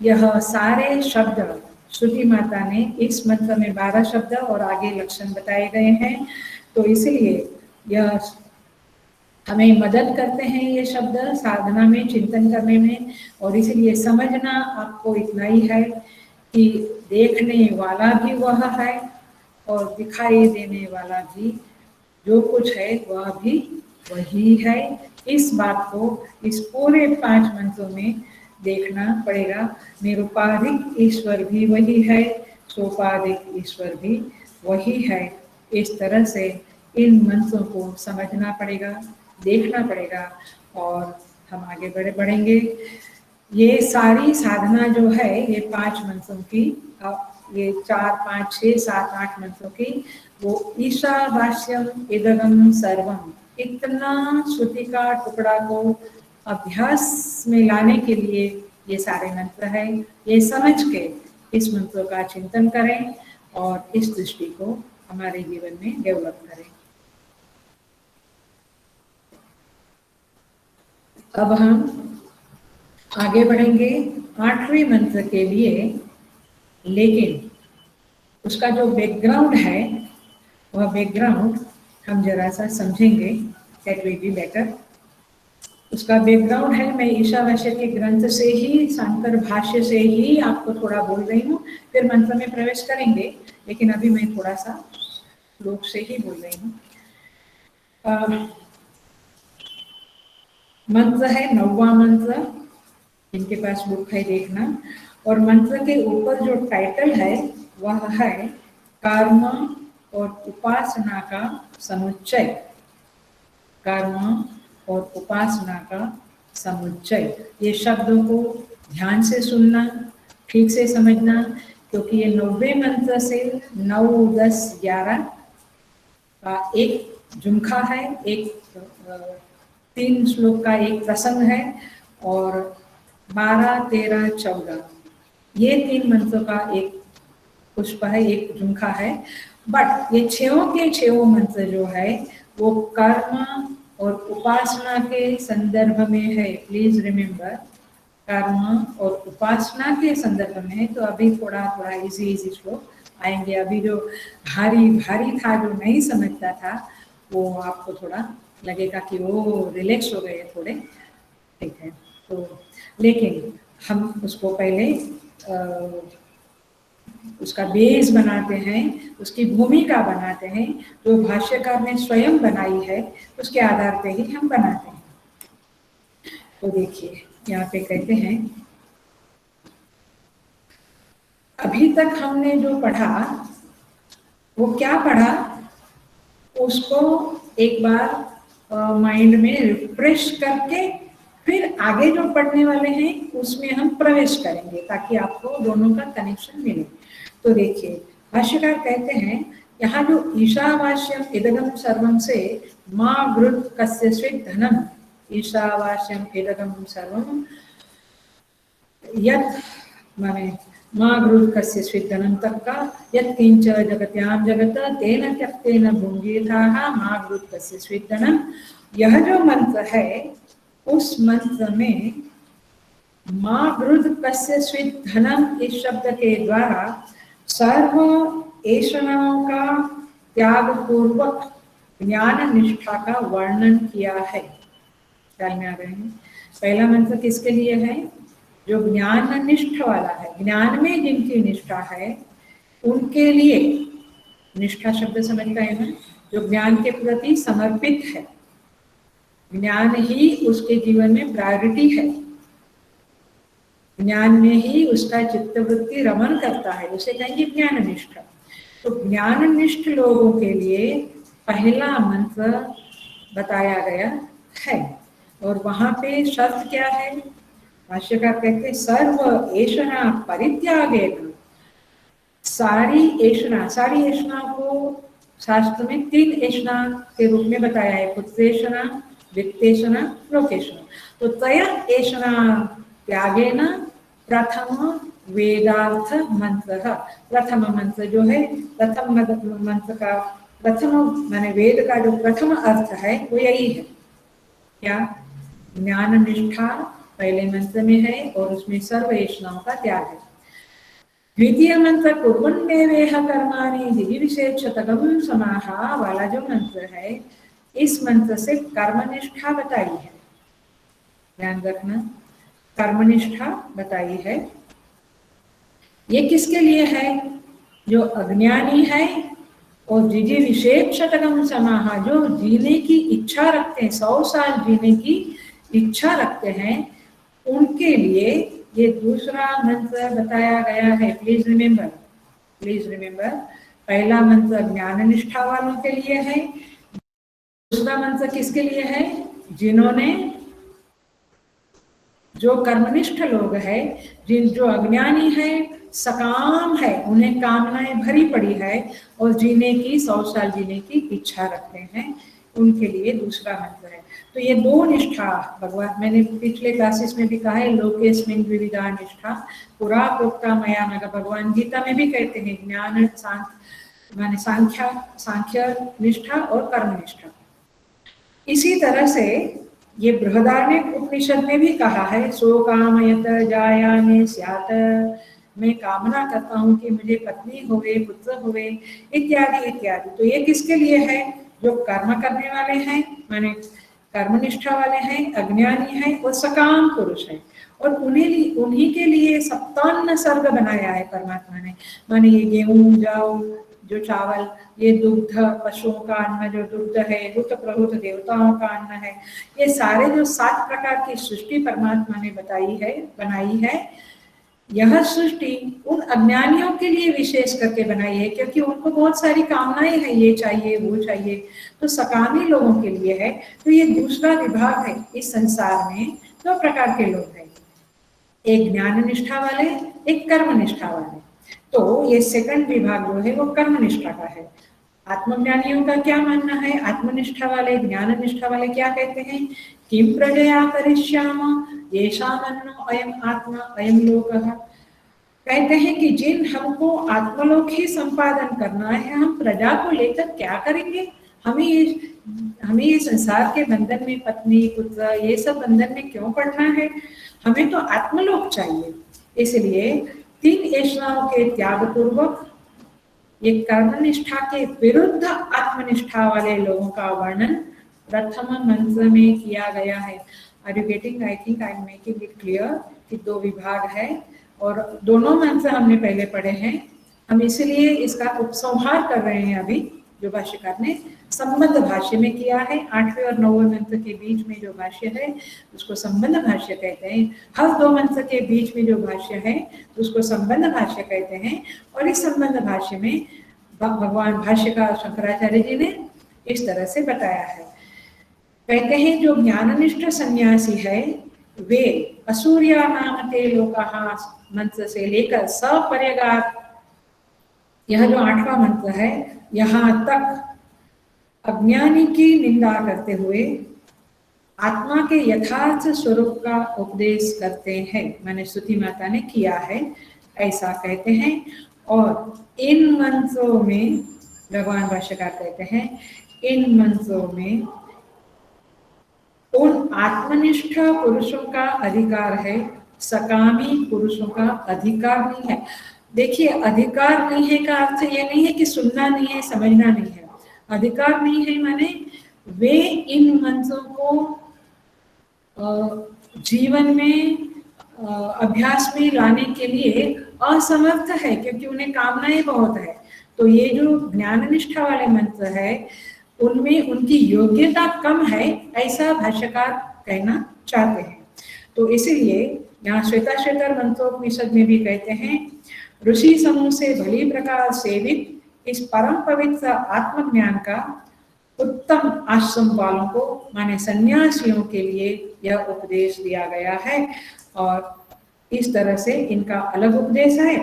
यह सारे शब्द श्रुति माता ने इस मंत्र में 12 शब्द और आगे लक्षण बताए गए हैं। तो इसलिए यह हमें मदद करते हैं ये शब्द साधना में, चिंतन करने में। और इसलिए समझना आपको इतना ही है कि देखने वाला भी वह है और दिखाई देने वाला भी जो कुछ है वह भी वही है। इस बात को इस पूरे 5 मंत्रों में देखना पड़ेगा। निरुपाधिक ईश्वर भी वही है, सोपाधिक ईश्वर भी वही है। इस तरह से इन मंत्रों को समझना पड़ेगा, देखना पड़ेगा और हम आगे बढ़ेंगे। ये सारी साधना जो है ये 5 मंत्रों की, ये 4, 5, 6, 7, 8 मंत्रों की, वो ईशावास्यम इदगम सर्वम, इतना श्रुति का टुकड़ा को अभ्यास में लाने के लिए ये सारे मंत्र है। ये समझ के इस मंत्रों का चिंतन करें और इस दृष्टि को हमारे जीवन में डेवलप करें। अब हम आगे बढ़ेंगे 8वें मंत्र के लिए, लेकिन उसका जो बैकग्राउंड है वह बैकग्राउंड हम जरा सा समझेंगे, दैट विल बी बेटर। उसका बैकग्राउंड है, मैं ईशावास्य के ग्रंथ से ही, शांकर भाष्य से ही आपको थोड़ा बोल रही हूँ, फिर मंत्र में प्रवेश करेंगे, लेकिन अभी मैं थोड़ा सा श्लोक से ही बोल रही हूँ। मंत्र है 9वां मंत्र, इनके पास बुक है देखना, और मंत्र के ऊपर जो टाइटल है वह है कर्म और उपासना का समुच्चय। कर्म और उपासना का समुच्चय, ये शब्दों को ध्यान से सुनना, ठीक से समझना, क्योंकि ये 90वें मंत्र से 9, 10, 11 का एक झुमखा है, एक 3 श्लोक का एक प्रसंग है, और 12, 13, 14 ये 3 मंत्रों का एक पुष्प है, एक झुमखा है। बट ये 6 के 6 मंत्र जो है वो कर्म और उपासना के संदर्भ में है। प्लीज रिमेम्बर, कर्म और उपासना के संदर्भ में है। तो अभी थोड़ा थोड़ा इजी श्लोक आएंगे। अभी जो भारी भारी था, जो नहीं समझता था, वो आपको थोड़ा लगेगा कि वो रिलैक्स हो गए थोड़े, ठीक है। तो लेकिन हम उसको पहले उसका बेस बनाते हैं, उसकी भूमिका बनाते हैं, जो भाष्यकार ने स्वयं बनाई है, उसके आधार पे ही हम बनाते हैं। तो देखिए यहाँ पे कहते हैं, अभी तक हमने जो पढ़ा वो क्या पढ़ा, उसको एक बार माइंड में रिफ्रेश करके फिर आगे जो पढ़ने वाले हैं उसमें हम प्रवेश करेंगे, ताकि आपको दोनों का कनेक्शन मिले। तो देखिए भाष्यकार कहते हैं, यहाँ जो ईशावास्यम इदगम सर्वम से माँ वृत कस्यचित् धनम, ईशावास्यम इदगम सर्वम यत् माने माँ वृत कस्यचित् धनम तक का, यत् किंच जगत्याम जगत तेन त्यक्तेन भुंजीथाः माँ वृत कस्यचित् धनम, यह जो मंत्र है उस मंत्र में माँ वृद्ध कस्यचित् धनम इस शब्द के द्वारा सर्व ऐषणाओं का त्याग पूर्वक ज्ञान निष्ठा का वर्णन किया है। ख्याल में आ रहे हैं? पहला मंत्र किसके लिए है? जो ज्ञान निष्ठ वाला है, ज्ञान में जिनकी निष्ठा है उनके लिए। निष्ठा शब्द समझ गए हैं? जो ज्ञान के प्रति समर्पित है, ज्ञान ही उसके जीवन में प्रायोरिटी है, ज्ञान में ही उसका चित्तवृत्ति रमन करता है, उसे कहेंगे ज्ञान निष्ठ। तो ज्ञान निष्ठ लोगों के लिए पहला मंत्र बताया गया है, और वहां पे शर्त क्या है? भाष्यकार कहते हैं, सर्व ऐषणा परित्यागेन, सारी ऐषणा, सारी ऐषणा को शास्त्र में 3 ऐषणा के रूप में बताया है, पुत्रेषणा, वित्तेषणा, लोकेषणा। तो तय ऐषणा त्यागेन प्रथम वेदार्थ मंत्र, प्रथम मंत्र जो है, प्रथम मंत्र का प्रथम माने वेद का जो प्रथम अर्थ है वो यही है, क्या? ज्ञान निष्ठा पहले मंत्र में है और उसमें सर्व ऐषणाओं का त्याग है। द्वितीय मंत्र कुर्वन्नेवेह कर्माणि जिजीविषेत् शतकं समाहा वाला जो मंत्र है, इस मंत्र से कर्मनिष्ठा बताई है। ध्यान रखना, कर्मनिष्ठा बताई है। ये किसके लिए है? जो अज्ञानी है और जिजीविषेत् शतकं समाहा, जो जीने की इच्छा रखते हैं, 100 साल जीने की इच्छा रखते हैं, उनके लिए ये दूसरा मंत्र बताया गया है। प्लीज रिमेम्बर, प्लीज रिमेम्बर, पहला मंत्र ज्ञान निष्ठा वालों के लिए है, दूसरा मंत्र किसके लिए है? जिन्होंने, जो कर्मनिष्ठ लोग है, जो अज्ञानी है, सकाम है, उन्हें कामनाएं भरी पड़ी है और जीने की 100 साल जीने की इच्छा रखते हैं, उनके लिए दूसरा मंत्र है। तो ये 2 निष्ठा भगवान, मैंने पिछले क्लासेस में भी कहा है, लोकेस्मिन् द्विविधा निष्ठा पुरा प्रोक्ता मया नघ, भगवान गीता में भी कहते हैं, ज्ञान माने सांख्य निष्ठा और कर्म निष्ठा। इसी तरह से ये बृहदारण्यक उपनिषद में भी कहा है, सो कामयत जायाने स्यात्, मैं कामना करता हूँ कि मुझे पत्नी होवे, पुत्र होवे, इत्यादि इत्यादि। तो ये किसके लिए है? जो कर्म करने वाले हैं, माने कर्मनिष्ठा वाले हैं, अज्ञानी हैं और सकाम पुरुष है, और उन्हीं के लिए सप्तान्न सर्ग बनाया है परमात्मा ने। माने ये गेहूं, जौ, जो चावल, ये दुग्ध, पशुओं का अन्न जो दुग्ध है, हुत प्रहुत देवताओं का अन्न है, ये सारे जो 7 प्रकार की सृष्टि परमात्मा ने बनाई है, यह सृष्टि उन अज्ञानियों के लिए विशेष करके बनाई है, क्योंकि उनको बहुत सारी कामनाएं हैं, ये चाहिए वो चाहिए, तो सकामी लोगों के लिए है। तो ये दूसरा विभाग है। इस संसार में 2 प्रकार के लोग हैं, एक ज्ञान निष्ठा वाले, एक कर्म निष्ठा वाले। तो ये सेकंड विभाग जो है वो कर्म निष्ठा का है। आत्मज्ञानियों का क्या मानना है? आत्मनिष्ठा वाले, ज्ञान निष्ठा वाले क्या कहते हैं? किम प्रजया करिष्याम येषामन्नो अयम आत्मा अयम लोकः। कहते हैं कि जिन हमको आत्मलोक ही संपादन करना है, हम प्रजा को लेकर क्या करेंगे? हमें ये संसार के बंधन में, पत्नी पुत्र ये सब बंधन में क्यों पड़ना है? हमें तो आत्मलोक चाहिए। इसलिए 3 ऐसाओं के त्याग पूर्वक ये कर्मनिष्ठा के विरुद्ध आत्मनिष्ठा वाले लोगों का वर्णन प्रथम मंत्र में किया गया है। Are you getting? I think I am making it clear कि 2 विभाग है और दोनों मंत्र हमने पहले पढ़े हैं। हम इसलिए इसका उपसंहार कर रहे हैं अभी, जो भाष्यकार ने संबंध भाष्य में किया है। 8वें और 9वें मंत्र के बीच में जो भाष्य है उसको संबंध भाष्य कहते हैं। हर 2 मंत्र के बीच में जो भाष्य है उसको संबंध भाष्य कहते हैं। और इस संबंध भाष्य में भगवान भाष्यकार शंकराचार्य जी ने इस तरह से बताया है। कहते हैं जो ज्ञाननिष्ठ सन्यासी है वे असूर्या नामते लोकाः मंत्र से लेकर सपर्यगात्, यह जो 8वां मंत्र है, यहाँ तक अज्ञानी की निंदा करते हुए आत्मा के यथार्थ स्वरूप का उपदेश करते हैं। मैंने स्तुति माता ने किया है, ऐसा कहते हैं। और इन मंत्रों में भगवान भाष्यकार कहते हैं, इन मंत्रों में उन आत्मनिष्ठ पुरुषों का अधिकार है, सकामी पुरुषों का अधिकार नहीं है। देखिए, अधिकार नहीं है का अर्थ ये नहीं है कि सुनना नहीं है, समझना नहीं है। अधिकार नहीं है माने वे इन मंत्रों को जीवन में अभ्यास में लाने के लिए असमर्थ है, क्योंकि उन्हें कामनाएं बहुत है। तो ये जो ज्ञान निष्ठा वाले मंत्र है उनमें उनकी योग्यता कम है, ऐसा भाष्यकार कहना चाहते हैं। तो इसीलिए यहाँ श्वेताश्वेतर मंत्रोपनिषद में भी कहते हैं, ऋषि समूह से भली प्रकार सेवित इस परम पवित्र आत्मज्ञान का उत्तम आश्रम वालों को माने सन्यासियों के लिए यह उपदेश दिया गया है। और इस तरह से इनका अलग उपदेश है।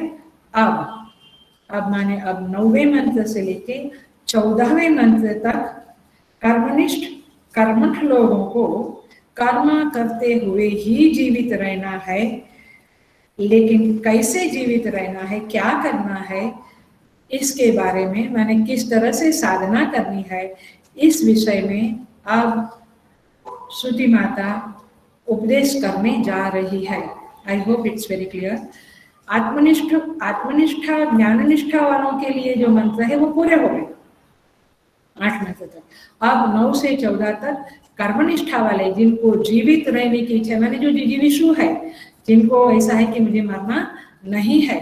अब माने अब 9वें मंत्र से लेके 14वें मंत्र तक कर्मनिष्ठ कर्मठ लोगों को कर्म करते हुए ही जीवित रहना है। लेकिन कैसे जीवित रहना है, क्या करना है, इसके बारे में माने किस तरह से साधना करनी है, इस विषय में अब श्रुति माता उपदेश करने जा रही है। I hope it's very clear. आत्मनिष्ठा ज्ञाननिष्ठा वालों के लिए जो मंत्र है वो पूरे हो गए 8 मंत्र तक। अब 9 से 14 तक कर्मनिष्ठा वाले, जिनको जीवित रहने की इच्छा, माने जो जिजीविषु है, जिनको ऐसा है कि मुझे मरना नहीं है,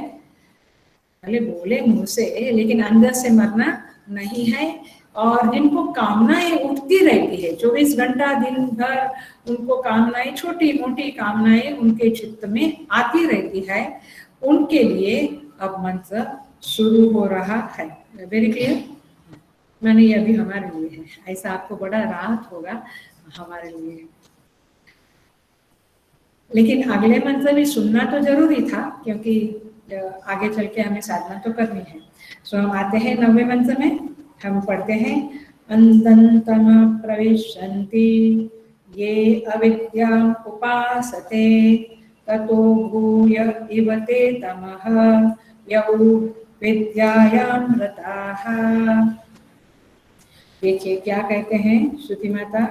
भले बोले मुंह से लेकिन अंदर से मरना नहीं है, और जिनको कामनाएं उठती रहती है 24 घंटा दिन भर, उनको कामनाएं, छोटी मोटी कामनाएं उनके चित्त में आती रहती है, उनके लिए अब मंत्र शुरू हो रहा है। Very clear? मैंने ये अभी हमारे लिए है, ऐसा आपको बड़ा राहत होगा हमारे लिए। लेकिन अगले मंत्र भी सुनना तो जरूरी था, क्योंकि आगे चल के हमें साधना तो करनी है। सो हम आते हैं 9वें मंत्र में। हम पढ़ते हैं, अंतन्तम प्रविशन्ति ये अविद्याम् उपासते ततो भूय इव ते तमः यौ विद्यायां रताः। देखिए क्या कहते हैं श्रुति माता।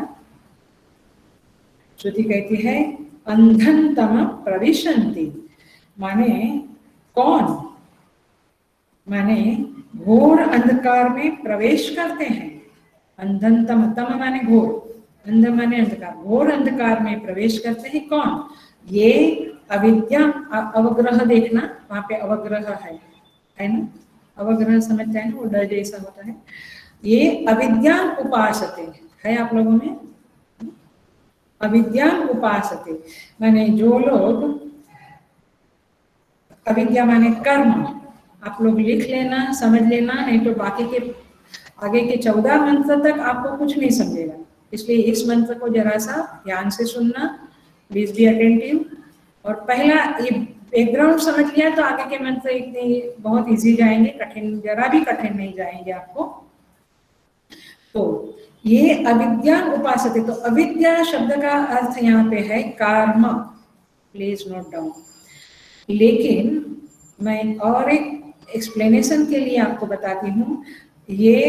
श्रुति कहती है अंधन तम प्रविशन्ति, माने कौन, माने घोर अंधकार में प्रवेश करते हैं। अंधन तम, तम माने घोर, अंध माने अंधकार, घोर अंधकार में प्रवेश करते हैं कौन, ये अविद्या। अवग्रह देखना, वहां पे अवग्रह है ना, अवग्रह समझते हैं ना, वो डर जैसा होता है। ये अविद्या उपासते है आप लोगों में, अविद्या उपासते माने जो लोग, अविद्या माने कर्म, आप लोग लिख लेना, समझ लेना, नहीं तो बाकी के आगे के 14 मंत्र तक आपको कुछ नहीं समझेगा। इसलिए इस मंत्र को जरा सा ध्यान से सुनना, प्लीज बी अटेंटिव। और पहला ये बैकग्राउंड समझ लिया तो आगे के मंत्र इतने बहुत इजी जाएंगे, कठिन जरा भी कठिन नहीं जाएंगे आपको। तो ये अविद्या उपासते, तो अविद्या शब्द का अर्थ यहाँ पे है कर्म, प्लीज नोट डाउन। लेकिन मैं और एक एक्सप्लेनेशन के लिए आपको बताती हूँ, ये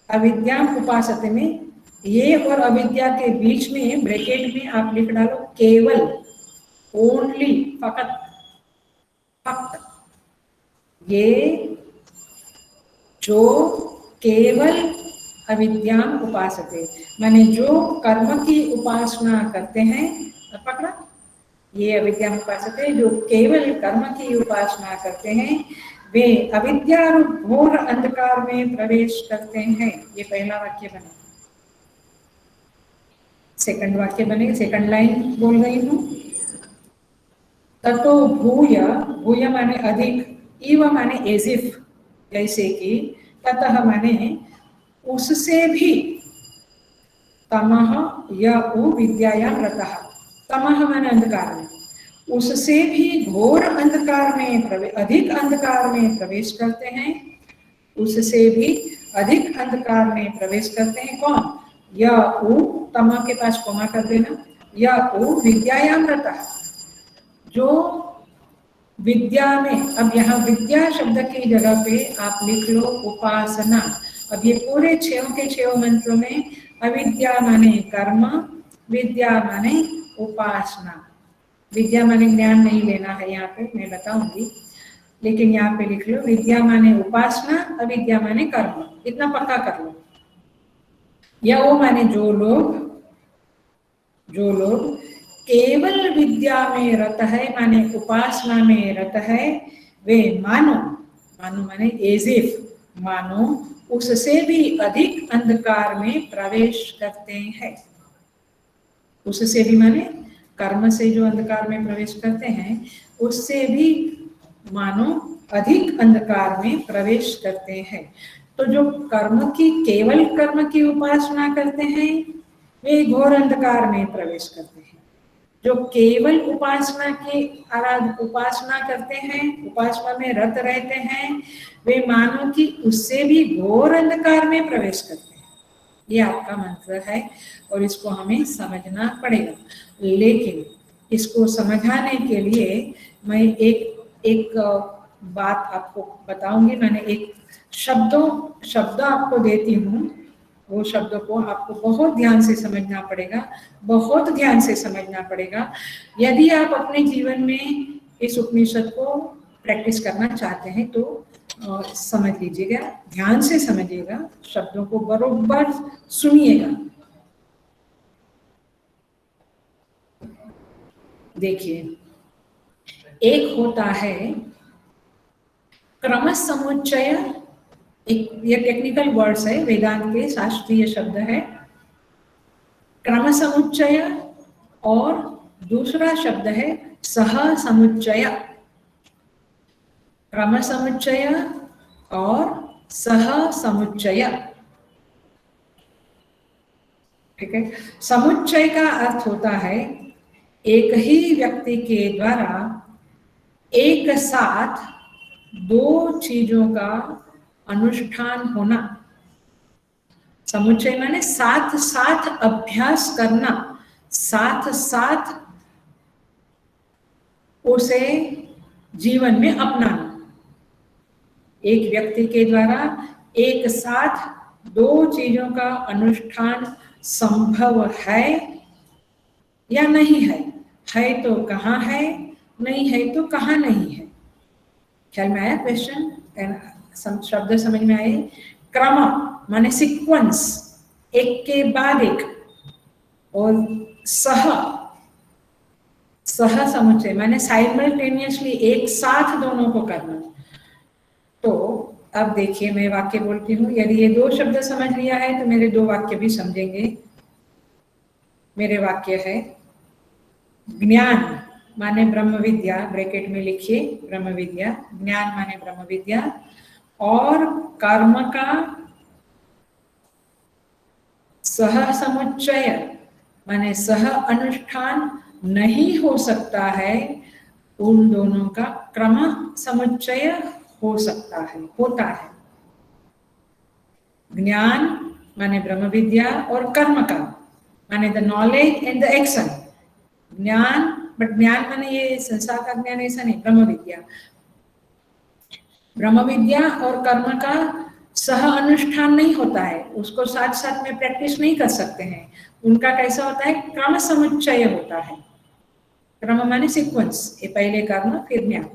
अविद्या उपासते में ये और अविद्या के बीच में ब्रैकेट में आप लिख डालो केवल, ओनली, फकत, फक्त, ये जो केवल अविद्या उपासते माने जो कर्म की उपासना करते हैं, पकड़ा, ये अविद्या उपासते जो केवल कर्म की उपासना करते हैं, वे अविद्या घोर अंधकार में प्रवेश करते हैं। ये पहला वाक्य बना। सेकंड वाक्य बनेगा, सेकंड लाइन बोल रही हूँ। ततो भूय, भूय माने अधिक, इव माने एज इफ, जैसे कि, ततः माने उससे भी, तमः यउ विद्यायां रतः, तमः माने अंधकार में, उससे भी घोर अंधकार में अधिक अंधकार में प्रवेश करते हैं, उससे भी अधिक अंधकार में प्रवेश करते हैं कौन, यउ, तमा के पास कोमा कर देना, यउ विद्यायां रतः, जो विद्या में, अब यहाँ विद्या शब्द की जगह पे आप लिख लो उपासना। अब ये पूरे 6 के 6 मंत्रों में अविद्या माने कर्म, विद्या माने उपासना। विद्या माने ज्ञान नहीं लेना है यहाँ पे, मैं बताऊंगी, लेकिन यहाँ पे लिख लो विद्या माने उपासना, अविद्या माने कर्म, इतना पक्का कर लो। या वो माने जो लोग केवल विद्या में रत है, माने उपासना में रत है, वे मानो, मानो माने एज इफ, मानो उससे भी अधिक अंधकार में प्रवेश करते हैं। उससे भी माने कर्म से जो अंधकार में प्रवेश करते हैं, उससे भी मानो अधिक अंधकार में प्रवेश करते हैं। तो जो कर्म की, केवल कर्म की उपासना करते हैं, वे घोर अंधकार में प्रवेश करते हैं। जो केवल उपासना की उपासना करते हैं, उपासना में रत रहते हैं, वे मानो कि उससे भी घोर अंधकार में प्रवेश करते हैं। ये आपका मंत्र है और इसको हमें समझना पड़ेगा। लेकिन इसको समझाने के लिए मैं एक बात आपको बताऊंगी। मैंने एक शब्द आपको देती हूँ, वो शब्दों को आपको बहुत ध्यान से समझना पड़ेगा, बहुत ध्यान से समझना पड़ेगा। यदि आप अपने जीवन में इस उपनिषद को प्रैक्टिस करना चाहते हैं तो समझ लीजिएगा, ध्यान से समझिएगा, शब्दों को बरोबर सुनिएगा। देखिए, एक होता है क्रम समुच्चय, ये टेक्निकल वर्ड्स है, वेदांत के शास्त्रीय शब्द है, क्रम समुच्चय, और दूसरा शब्द है सह समुच्चय। क्रम समुच्चय और सह समुच्चय, ठीक है। समुच्चय का अर्थ होता है एक ही व्यक्ति के द्वारा एक साथ दो चीजों का अनुष्ठान होना। समुच्चय माने साथ साथ अभ्यास करना, साथ साथ उसे जीवन में अपनाना। एक व्यक्ति के द्वारा एक साथ दो चीजों का अनुष्ठान संभव है या नहीं है तो कहाँ है, नहीं है तो कहाँ नहीं है। ख्याल में आया क्वेश्चन? शब्द समझ में आए? क्रम माने सीक्वेंस, एक के बाद एक, और सह सह समुच्चय माने साइमल्टेनियसली, एक साथ दोनों को करना। तो अब देखिए मैं वाक्य बोलती हूँ, यदि ये दो शब्द समझ लिया है तो मेरे दो वाक्य भी समझेंगे। मेरे वाक्य है ज्ञान माने ब्रह्म विद्या, ब्रैकेट में लिखिए ब्रह्म विद्या, ज्ञान माने ब्रह्म विद्या, और कर्म का सह समुच्चय माने सह अनुष्ठान नहीं हो सकता है, उन दोनों का क्रम समुच्चय हो सकता है, होता है। ज्ञान माने ब्रह्म विद्या, और कर्म का माने the knowledge and the action. ज्ञान, बट ज्ञान माने ये संसार का ज्ञान ऐसा नहीं, ब्रह्म विद्या। ब्रह्म विद्या और कर्म का सह अनुष्ठान नहीं होता है, उसको साथ साथ में प्रैक्टिस नहीं कर सकते हैं। उनका कैसा होता है? क्रम समुच्चय होता है। क्रम माने सीक्वेंस, ये पहले कर्म फिर ज्ञान,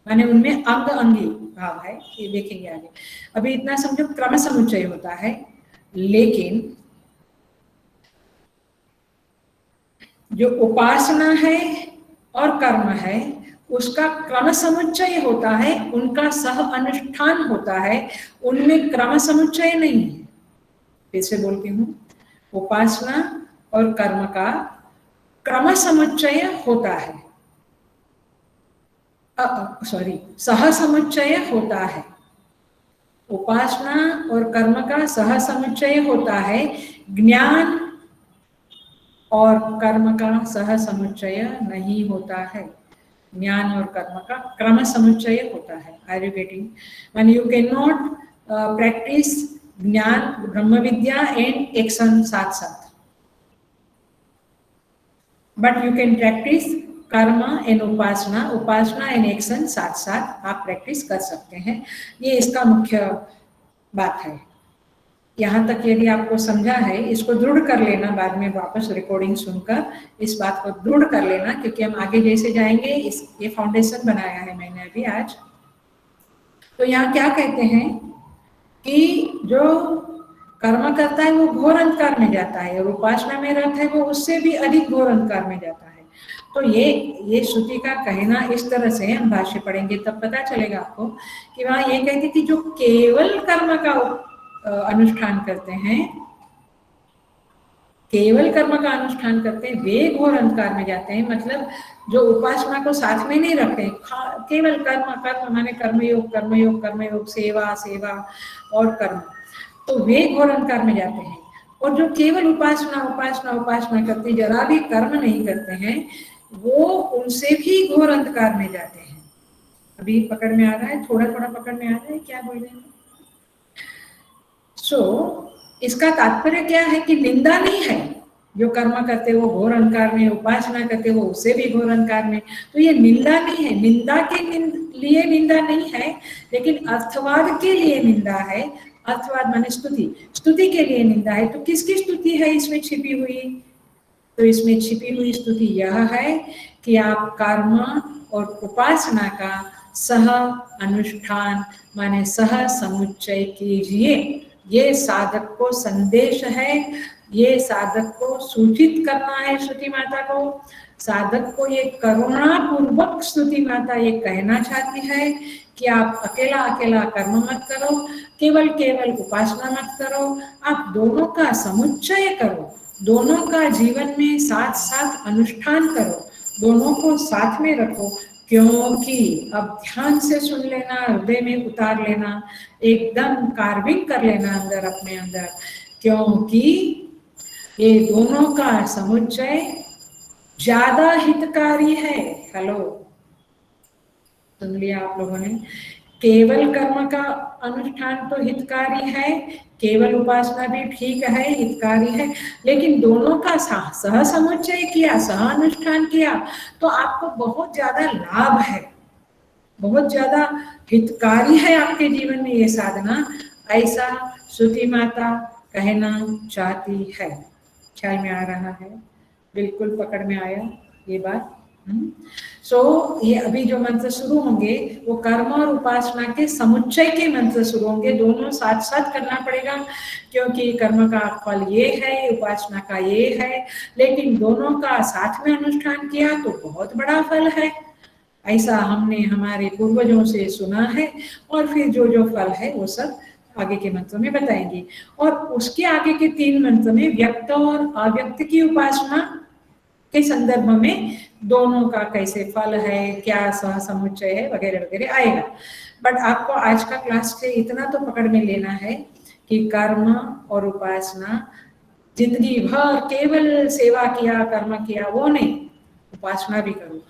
माने उनमें अंग अंगी भाव है, ये देखेंगे आगे। अभी इतना समझो, क्रम समुच्चय होता है। लेकिन जो उपासना है और कर्म है उसका क्रम समुच्चय होता है, उनका सह अनुष्ठान होता है, उनमें क्रम समुच्चय नहीं है। फिर से बोलती हूँ, उपासना और कर्म का क्रम समुच्चय होता है, सॉरी सह समुच्चय होता है। उपासना और कर्म का सह समुच्चय होता है, ज्ञान और कर्म का सह समुच्चय नहीं होता है। ज्ञान और कर्म का क्रम समुच्चय होता है। Are you getting? When you can not practice ज्ञान ब्रह्म विद्या एंड एक्शन साथ साथ, बट यू कैन प्रैक्टिस कर्म एंड उपासना, उपासना एंड एक्शन साथ साथ आप प्रैक्टिस कर सकते हैं। ये इसका मुख्य बात है। यहाँ तक यदि आपको समझा है, इसको दृढ़ कर लेना, बाद में वापस रिकॉर्डिंग सुनकर इस बात को दृढ़ कर लेना, क्योंकि हम आगे जैसे जाएंगे, ये फाउंडेशन बनाया है मैंने अभी आज। तो यहाँ क्या कहते हैं कि जो कर्म करता है वो घोर अंधकार में जाता है, और उपासना में रहता है वो उससे भी अधिक घोर अंधकार में जाता है। तो ये श्रुति का कहना इस तरह से, हम भाष्य पढ़ेंगे तब पता चलेगा आपको कि वहां ये कहते कि जो केवल कर्म का अनुष्ठान करते हैं, केवल कर्म का अनुष्ठान करते हैं, वे घोर अंधकार में जाते हैं। मतलब जो उपासना को साथ में नहीं रखते हैं, केवल कर्म, कर्म माने कर्मयोग, कर्मयोग, कर्मयोग, सेवा, सेवा और कर्म, तो वे घोर अंधकार में जाते हैं। और जो केवल उपासना उपासना उपासना करते, जरा भी कर्म नहीं करते हैं, वो उनसे भी घोर अंधकार में जाते हैं। अभी पकड़ में आ रहा है? थोड़ा थोड़ा पकड़ में आ रहा है क्या बोल रहे हैं? इसका तात्पर्य क्या है कि निंदा नहीं है, जो कर्म करते वो घोर अंधकार में, उपासना करते वो उससे भी घोर अंधकार में। तो ये निंदा नहीं है, निंदा के लिए निंदा नहीं है, लेकिन अर्थवाद के लिए निंदा है। अर्थवाद माने स्तुति, स्तुति के लिए निंदा है। तो किसकी स्तुति है इसमें छिपी हुई? तो इसमें छिपी हुई स्तुति यह है कि आप कर्म और उपासना का सह अनुष्ठान माने सह समुच्चय कीजिए। ये साधक को संदेश है, ये साधक को सूचित करना है स्तुति माता को। साधक को ये करुणा पूर्वक स्तुति माता ये कहना चाहती है कि आप अकेला अकेला कर्म मत करो, केवल केवल उपासना मत करो, आप दोनों का समुच्चय करो, दोनों का जीवन में साथ साथ अनुष्ठान करो, दोनों को साथ में रखो। क्योंकि अब ध्यान से सुन लेना, हृदय में उतार लेना, एकदम कार्विंग कर लेना अंदर अपने अंदर, क्योंकि ये दोनों का समुच्चय ज्यादा हितकारी है। हेलो, सुन लिया आप लोगों ने? केवल कर्म का अनुष्ठान तो हितकारी है, केवल उपासना भी ठीक है, हितकारी है, लेकिन दोनों का सह समुच्चय किया, सह अनुष्ठान किया तो आपको बहुत ज्यादा लाभ है, बहुत ज्यादा हितकारी है आपके जीवन में ये साधना, ऐसा श्रुति माता कहना चाहती है। ख्याल में आ रहा है? बिल्कुल पकड़ में आया ये बात। सो ये अभी जो मंत्र शुरू होंगे वो कर्म और उपासना के समुच्चय के मंत्र शुरू होंगे, दोनों साथ साथ करना पड़ेगा, क्योंकि कर्म का फल ये है, उपासना का ये है, लेकिन दोनों का साथ में अनुष्ठान किया तो बहुत बड़ा फल है, ऐसा हमने हमारे पूर्वजों से सुना है। और फिर जो जो फल है वो सब आगे के मंत्रों में बताएंगे। और उसके आगे के 3 मंत्र में व्यक्त और अव्यक्त की उपासना के संदर्भ में दोनों का कैसे फल है, क्या सह समुच्चय है, वगैरह वगैरह आएगा। बट आपको आज का क्लास से इतना तो पकड़ में लेना है कि कर्म और उपासना जिंदगी भर केवल सेवा किया, कर्म किया वो नहीं, उपासना भी करो।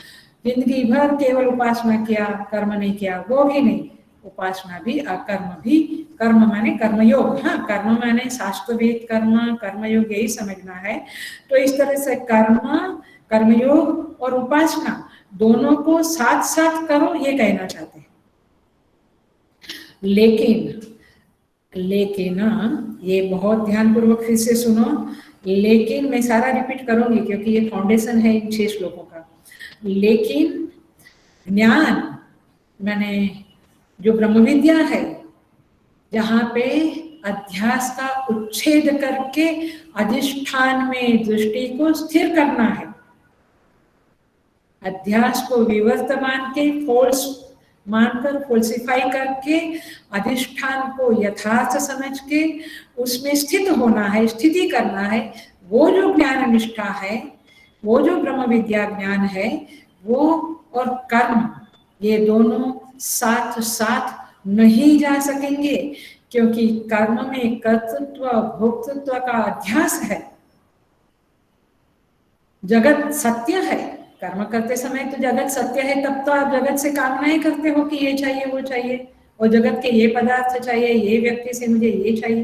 जिंदगी भर केवल उपासना किया, कर्म नहीं किया वो भी नहीं, उपासना भी और कर्म भी। कर्म माने कर्मयोग, हाँ कर्म माने शास्त्रवेद कर्म, कर्मयोग यही समझना है। तो इस तरह से कर्म, कर्मयोग और उपासना दोनों को साथ साथ करो, ये कहना चाहते हैं। लेकिन ये बहुत ध्यानपूर्वक फिर से सुनो, लेकिन मैं सारा रिपीट करूंगी क्योंकि ये फाउंडेशन है इन 6 श्लोकों का। लेकिन ज्ञान माने जो ब्रह्म विद्या है, जहाँ पे अध्यास का उच्छेद करके अधिष्ठान में दृष्टि को स्थिर करना है, अध्यास को विवर्त मान के, फोल्स मानकर, फोल्सिफाई करके अधिष्ठान को यथार्थ समझ के उसमें स्थित होना है, स्थिति करना है। वो जो ज्ञान निष्ठा है, वो जो ब्रह्म विद्या ज्ञान है, वो और कर्म ये दोनों साथ साथ नहीं जा सकेंगे, क्योंकि कर्म में कर्तृत्व भोक्तृत्व का अध्यास है। जगत सत्य है, कर्म करते समय तो जगत सत्य है, तब तो आप जगत से कामनाएं करते हो कि ये चाहिए वो चाहिए, और जगत के ये पदार्थ चाहिए, ये व्यक्ति से मुझे ये चाहिए।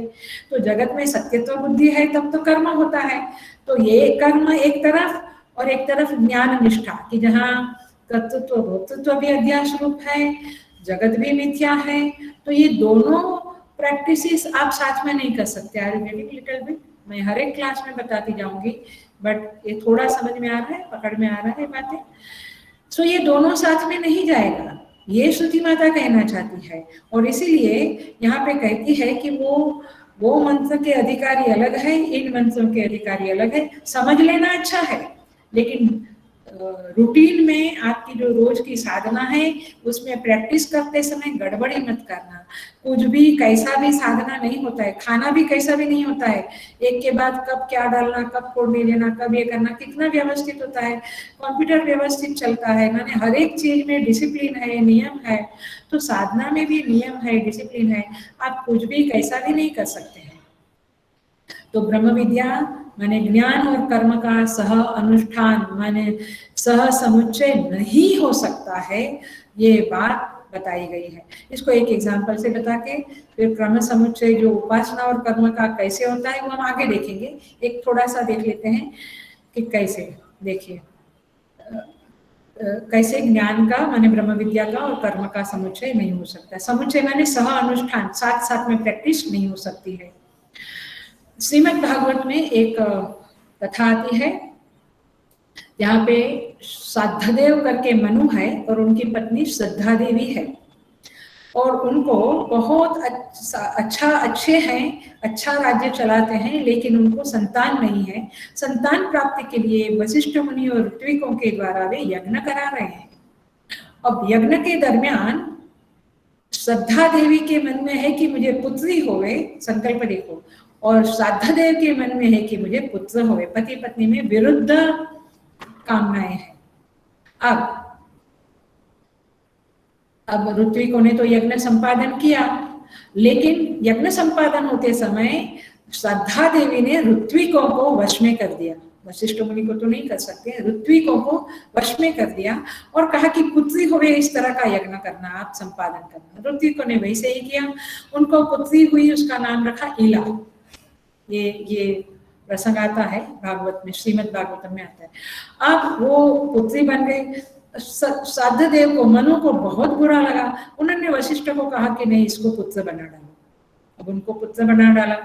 तो जगत में सत्यत्व बुद्धि है तब तो कर्म होता है। तो ये कर्म एक तरफ, और एक तरफ ज्ञान निष्ठा की जहाँ कर्तृत्व भोक्तृत्व भी अध्यास रूप है, जगत भी मिथ्या है। तो ये दोनों प्रैक्टिसेस आप साथ में नहीं कर सकते। Are you getting little bit? मैं हर एक क्लास में बताती जाऊंगी, बट ये थोड़ा समझ में आ रहा है, पकड़ में आ रहा है बातें। सो ये दोनों साथ में नहीं जाएगा, ये श्रुति माता कहना चाहती है। और इसीलिए यहाँ पे कहती है कि वो मंत्र के अधिकारी अलग है, इन मंत्रों के अधिकारी अलग है। समझ लेना अच्छा है, लेकिन रूटीन में आपकी जो रोज की साधना है उसमें प्रैक्टिस करते समय गड़बड़ी मत करना। कुछ भी कैसा भी साधना नहीं होता है, खाना भी कैसा भी नहीं होता है, एक के बाद कब क्या डालना, कब फोड़नी लेना, कब ये करना, कितना व्यवस्थित होता है। कंप्यूटर व्यवस्थित चलता है, माने हर एक चीज में डिसिप्लिन है, नियम है। तो साधना में भी नियम है, डिसिप्लिन है। आप कुछ भी कैसा भी नहीं कर सकते हैं। तो ब्रह्म विद्या माने ज्ञान और कर्म का सह अनुष्ठान माने सह समुच्चय नहीं हो सकता है, ये बात बताई गई है। इसको एक एग्जाम्पल से बता के फिर क्रम समुच्चय जो उपासना और कर्म का कैसे होता है वो हम आगे देखेंगे। एक थोड़ा सा देख लेते हैं कि कैसे, देखिए कैसे ज्ञान का माने ब्रह्म विद्या का और कर्म का समुच्चय नहीं हो सकता। समुच्चय माने सह अनुष्ठान, साथ साथ में प्रैक्टिस नहीं हो सकती है। श्रीमद् भागवत में एक कथा आती है यहाँ पे साध्यदेव करके मनु है और उनकी पत्नी श्रद्धा देवी है, और उनको बहुत अच्छे हैं, अच्छा राज्य चलाते हैं, लेकिन उनको संतान नहीं है। संतान प्राप्ति के लिए वशिष्ठ मुनि और ऋत्विकों के द्वारा वे यज्ञ करा रहे हैं। अब यज्ञ के दरमियान श्रद्धा देवी के मन में है कि मुझे पुत्री होवे, संकल्प देखो, और श्रद्धादेव के मन में है कि मुझे पुत्र होवे। पति पत्नी में विरुद्ध कामनाएं हैं। अब ऋत्विकों ने तो यज्ञ संपादन किया, लेकिन यज्ञ संपादन होते समय श्रद्धा देवी ने ऋत्विकों को वश में कर दिया। वशिष्ठ मुनि को तो नहीं कर सकते, ऋत्विकों को वश में कर दिया और कहा कि पुत्री होवे इस तरह का यज्ञ करना, आप संपादन करना। ऋत्विकों ने वैसे ही किया, उनको पुत्री हुई, उसका नाम रखा इला। ये प्रसंग आता है भागवत में, श्रीमद् भागवतम में आता है। अब वो पुत्री बन गई। साध्यदेव को, मनु को बहुत बुरा लगा। उन्होंने वशिष्ठ को कहा कि नहीं, इसको पुत्र बना डालो। अब उनको पुत्र बना डाला।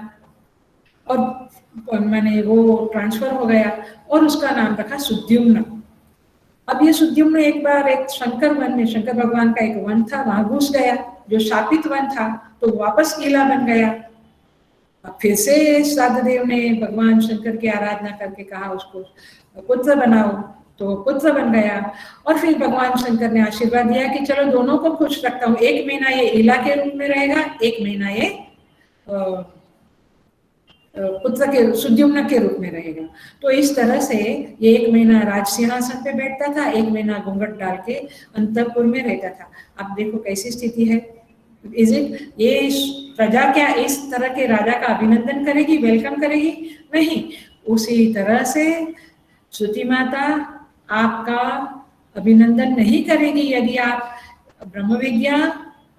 और मैंने वो ट्रांसफर हो गया और उसका नाम रखा सुद्युम्न। अब ये सुद्युम्न एक बार एक शंकर वन में, शंकर भगवान का एक वन था, वहां घुस गया, जो शापित वन था, तो वापस कीला बन गया। अब फिर से साधुदेव ने भगवान शंकर की आराधना करके कहा उसको पुत्र बनाओ, तो पुत्र बन गया। और फिर भगवान शंकर ने आशीर्वाद दिया कि चलो दोनों को खुश रखता हूँ, 1 महीना ये इला के रूप में रहेगा, 1 महीना ये पुत्र के सुद्युम्न के रूप में रहेगा। तो इस तरह से ये 1 महीना राज सिंहासन पे बैठता था, 1 महीना घूंघट डाल के अंतपुर में रहता था। अब देखो कैसी स्थिति है। इज इट ये प्रजा क्या इस तरह के राजा का अभिनंदन करेगी, वेलकम करेगी? नहीं। उसी तरह से श्रुति माता आपका अभिनंदन नहीं करेगी यदि आप ब्रह्म विद्या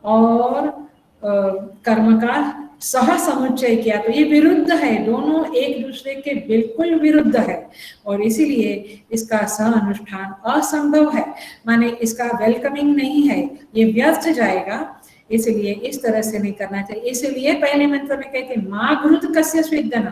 और कर्म का सह समुच्चय किया, तो ये विरुद्ध है, दोनों एक दूसरे के बिल्कुल विरुद्ध है, और इसीलिए इसका सह अनुष्ठान असंभव है, माने इसका वेलकमिंग नहीं है, ये व्यर्थ जाएगा। इसलिए इस तरह से नहीं करना चाहिए। इसलिए पहले मंत्र में कहते हैं माँ घृत कस्य स्विद्दनम,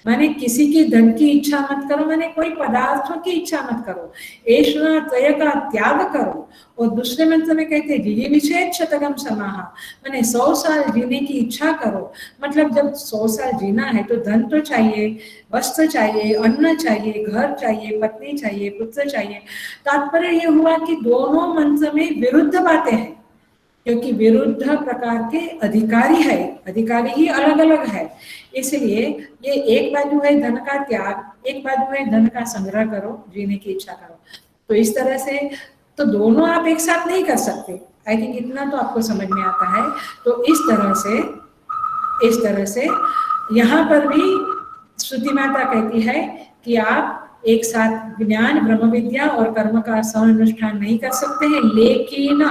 माने किसी की धन की इच्छा मत करो, माने कोई पदार्थों की इच्छा मत करो, ऐश्वर्य त्रय का त्याग करो। और दूसरे मंत्र में कहते हैं विषय शतगम समाहा, माने 100 साल जीने की इच्छा करो। मतलब जब 100 साल जीना है तो धन तो चाहिए, वस्त्र चाहिए, अन्न चाहिए, घर चाहिए, पत्नी चाहिए, पुत्र चाहिए। तात्पर्य ये हुआ कि दोनों मंत्र में विरुद्ध बातें हैं, क्योंकि विरुद्ध प्रकार के अधिकारी है, अधिकारी ही अलग अलग है। इसलिए ये एक बाजू है धन का त्याग, एक बाजू है धन का संग्रह करो, जीने की इच्छा करो। तो इस तरह से तो दोनों आप एक साथ नहीं कर सकते। आई थिंक इतना तो आपको समझ में आता है। तो इस तरह से यहाँ पर भी श्रुति माता कहती है कि आप एक साथ ज्ञान, ब्रह्म विद्या और कर्म का सहअनुष्ठान नहीं कर सकते हैं, लेकिन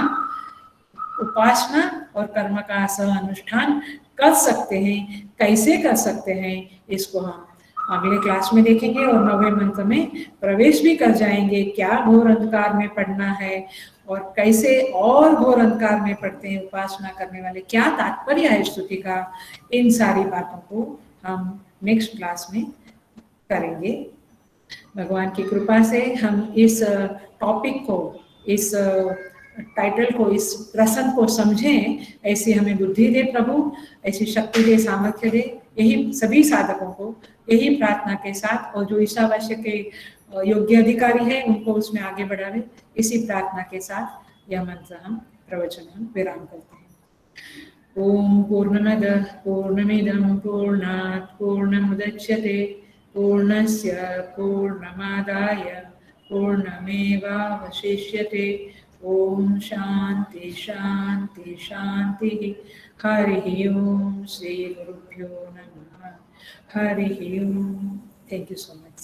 उपासना और कर्म का सह अनुष्ठान कर सकते हैं। कैसे कर सकते हैं इसको हम अगले क्लास में देखेंगे और 9वें मंत्र में प्रवेश भी कर जाएंगे। क्या घोर अंधकार में पढ़ना है और कैसे और घोर अंधकार में पढ़ते हैं उपासना करने वाले, क्या तात्पर्य है स्तुति का, इन सारी बातों को हम नेक्स्ट क्लास में करेंगे। भगवान की कृपा से हम इस टॉपिक को, इस टाइटल को, इस प्रसंग को समझें, ऐसी हमें बुद्धि दे प्रभु, ऐसी शक्ति दे, सामर्थ्य दे। यही सभी साधकों को यही प्रार्थना के साथ, और जो ईशावास्य के योग्य अधिकारी है उनको उसमें आगे बढ़ावे, इसी प्रार्थना के साथ यह मंत्र हम प्रवचन हम विराम करते हैं। ओम पूर्णमद पूर्णमिदं पूर्णात् पूर्णमुदच्यते पूर्णस्य पूर्णमादाय पूर्णमेवावशिष्यते। ओम शांति शांति शांति। हरि ओम। श्री गुरुभ्यो नमः। हरि ओम। Thank you so much.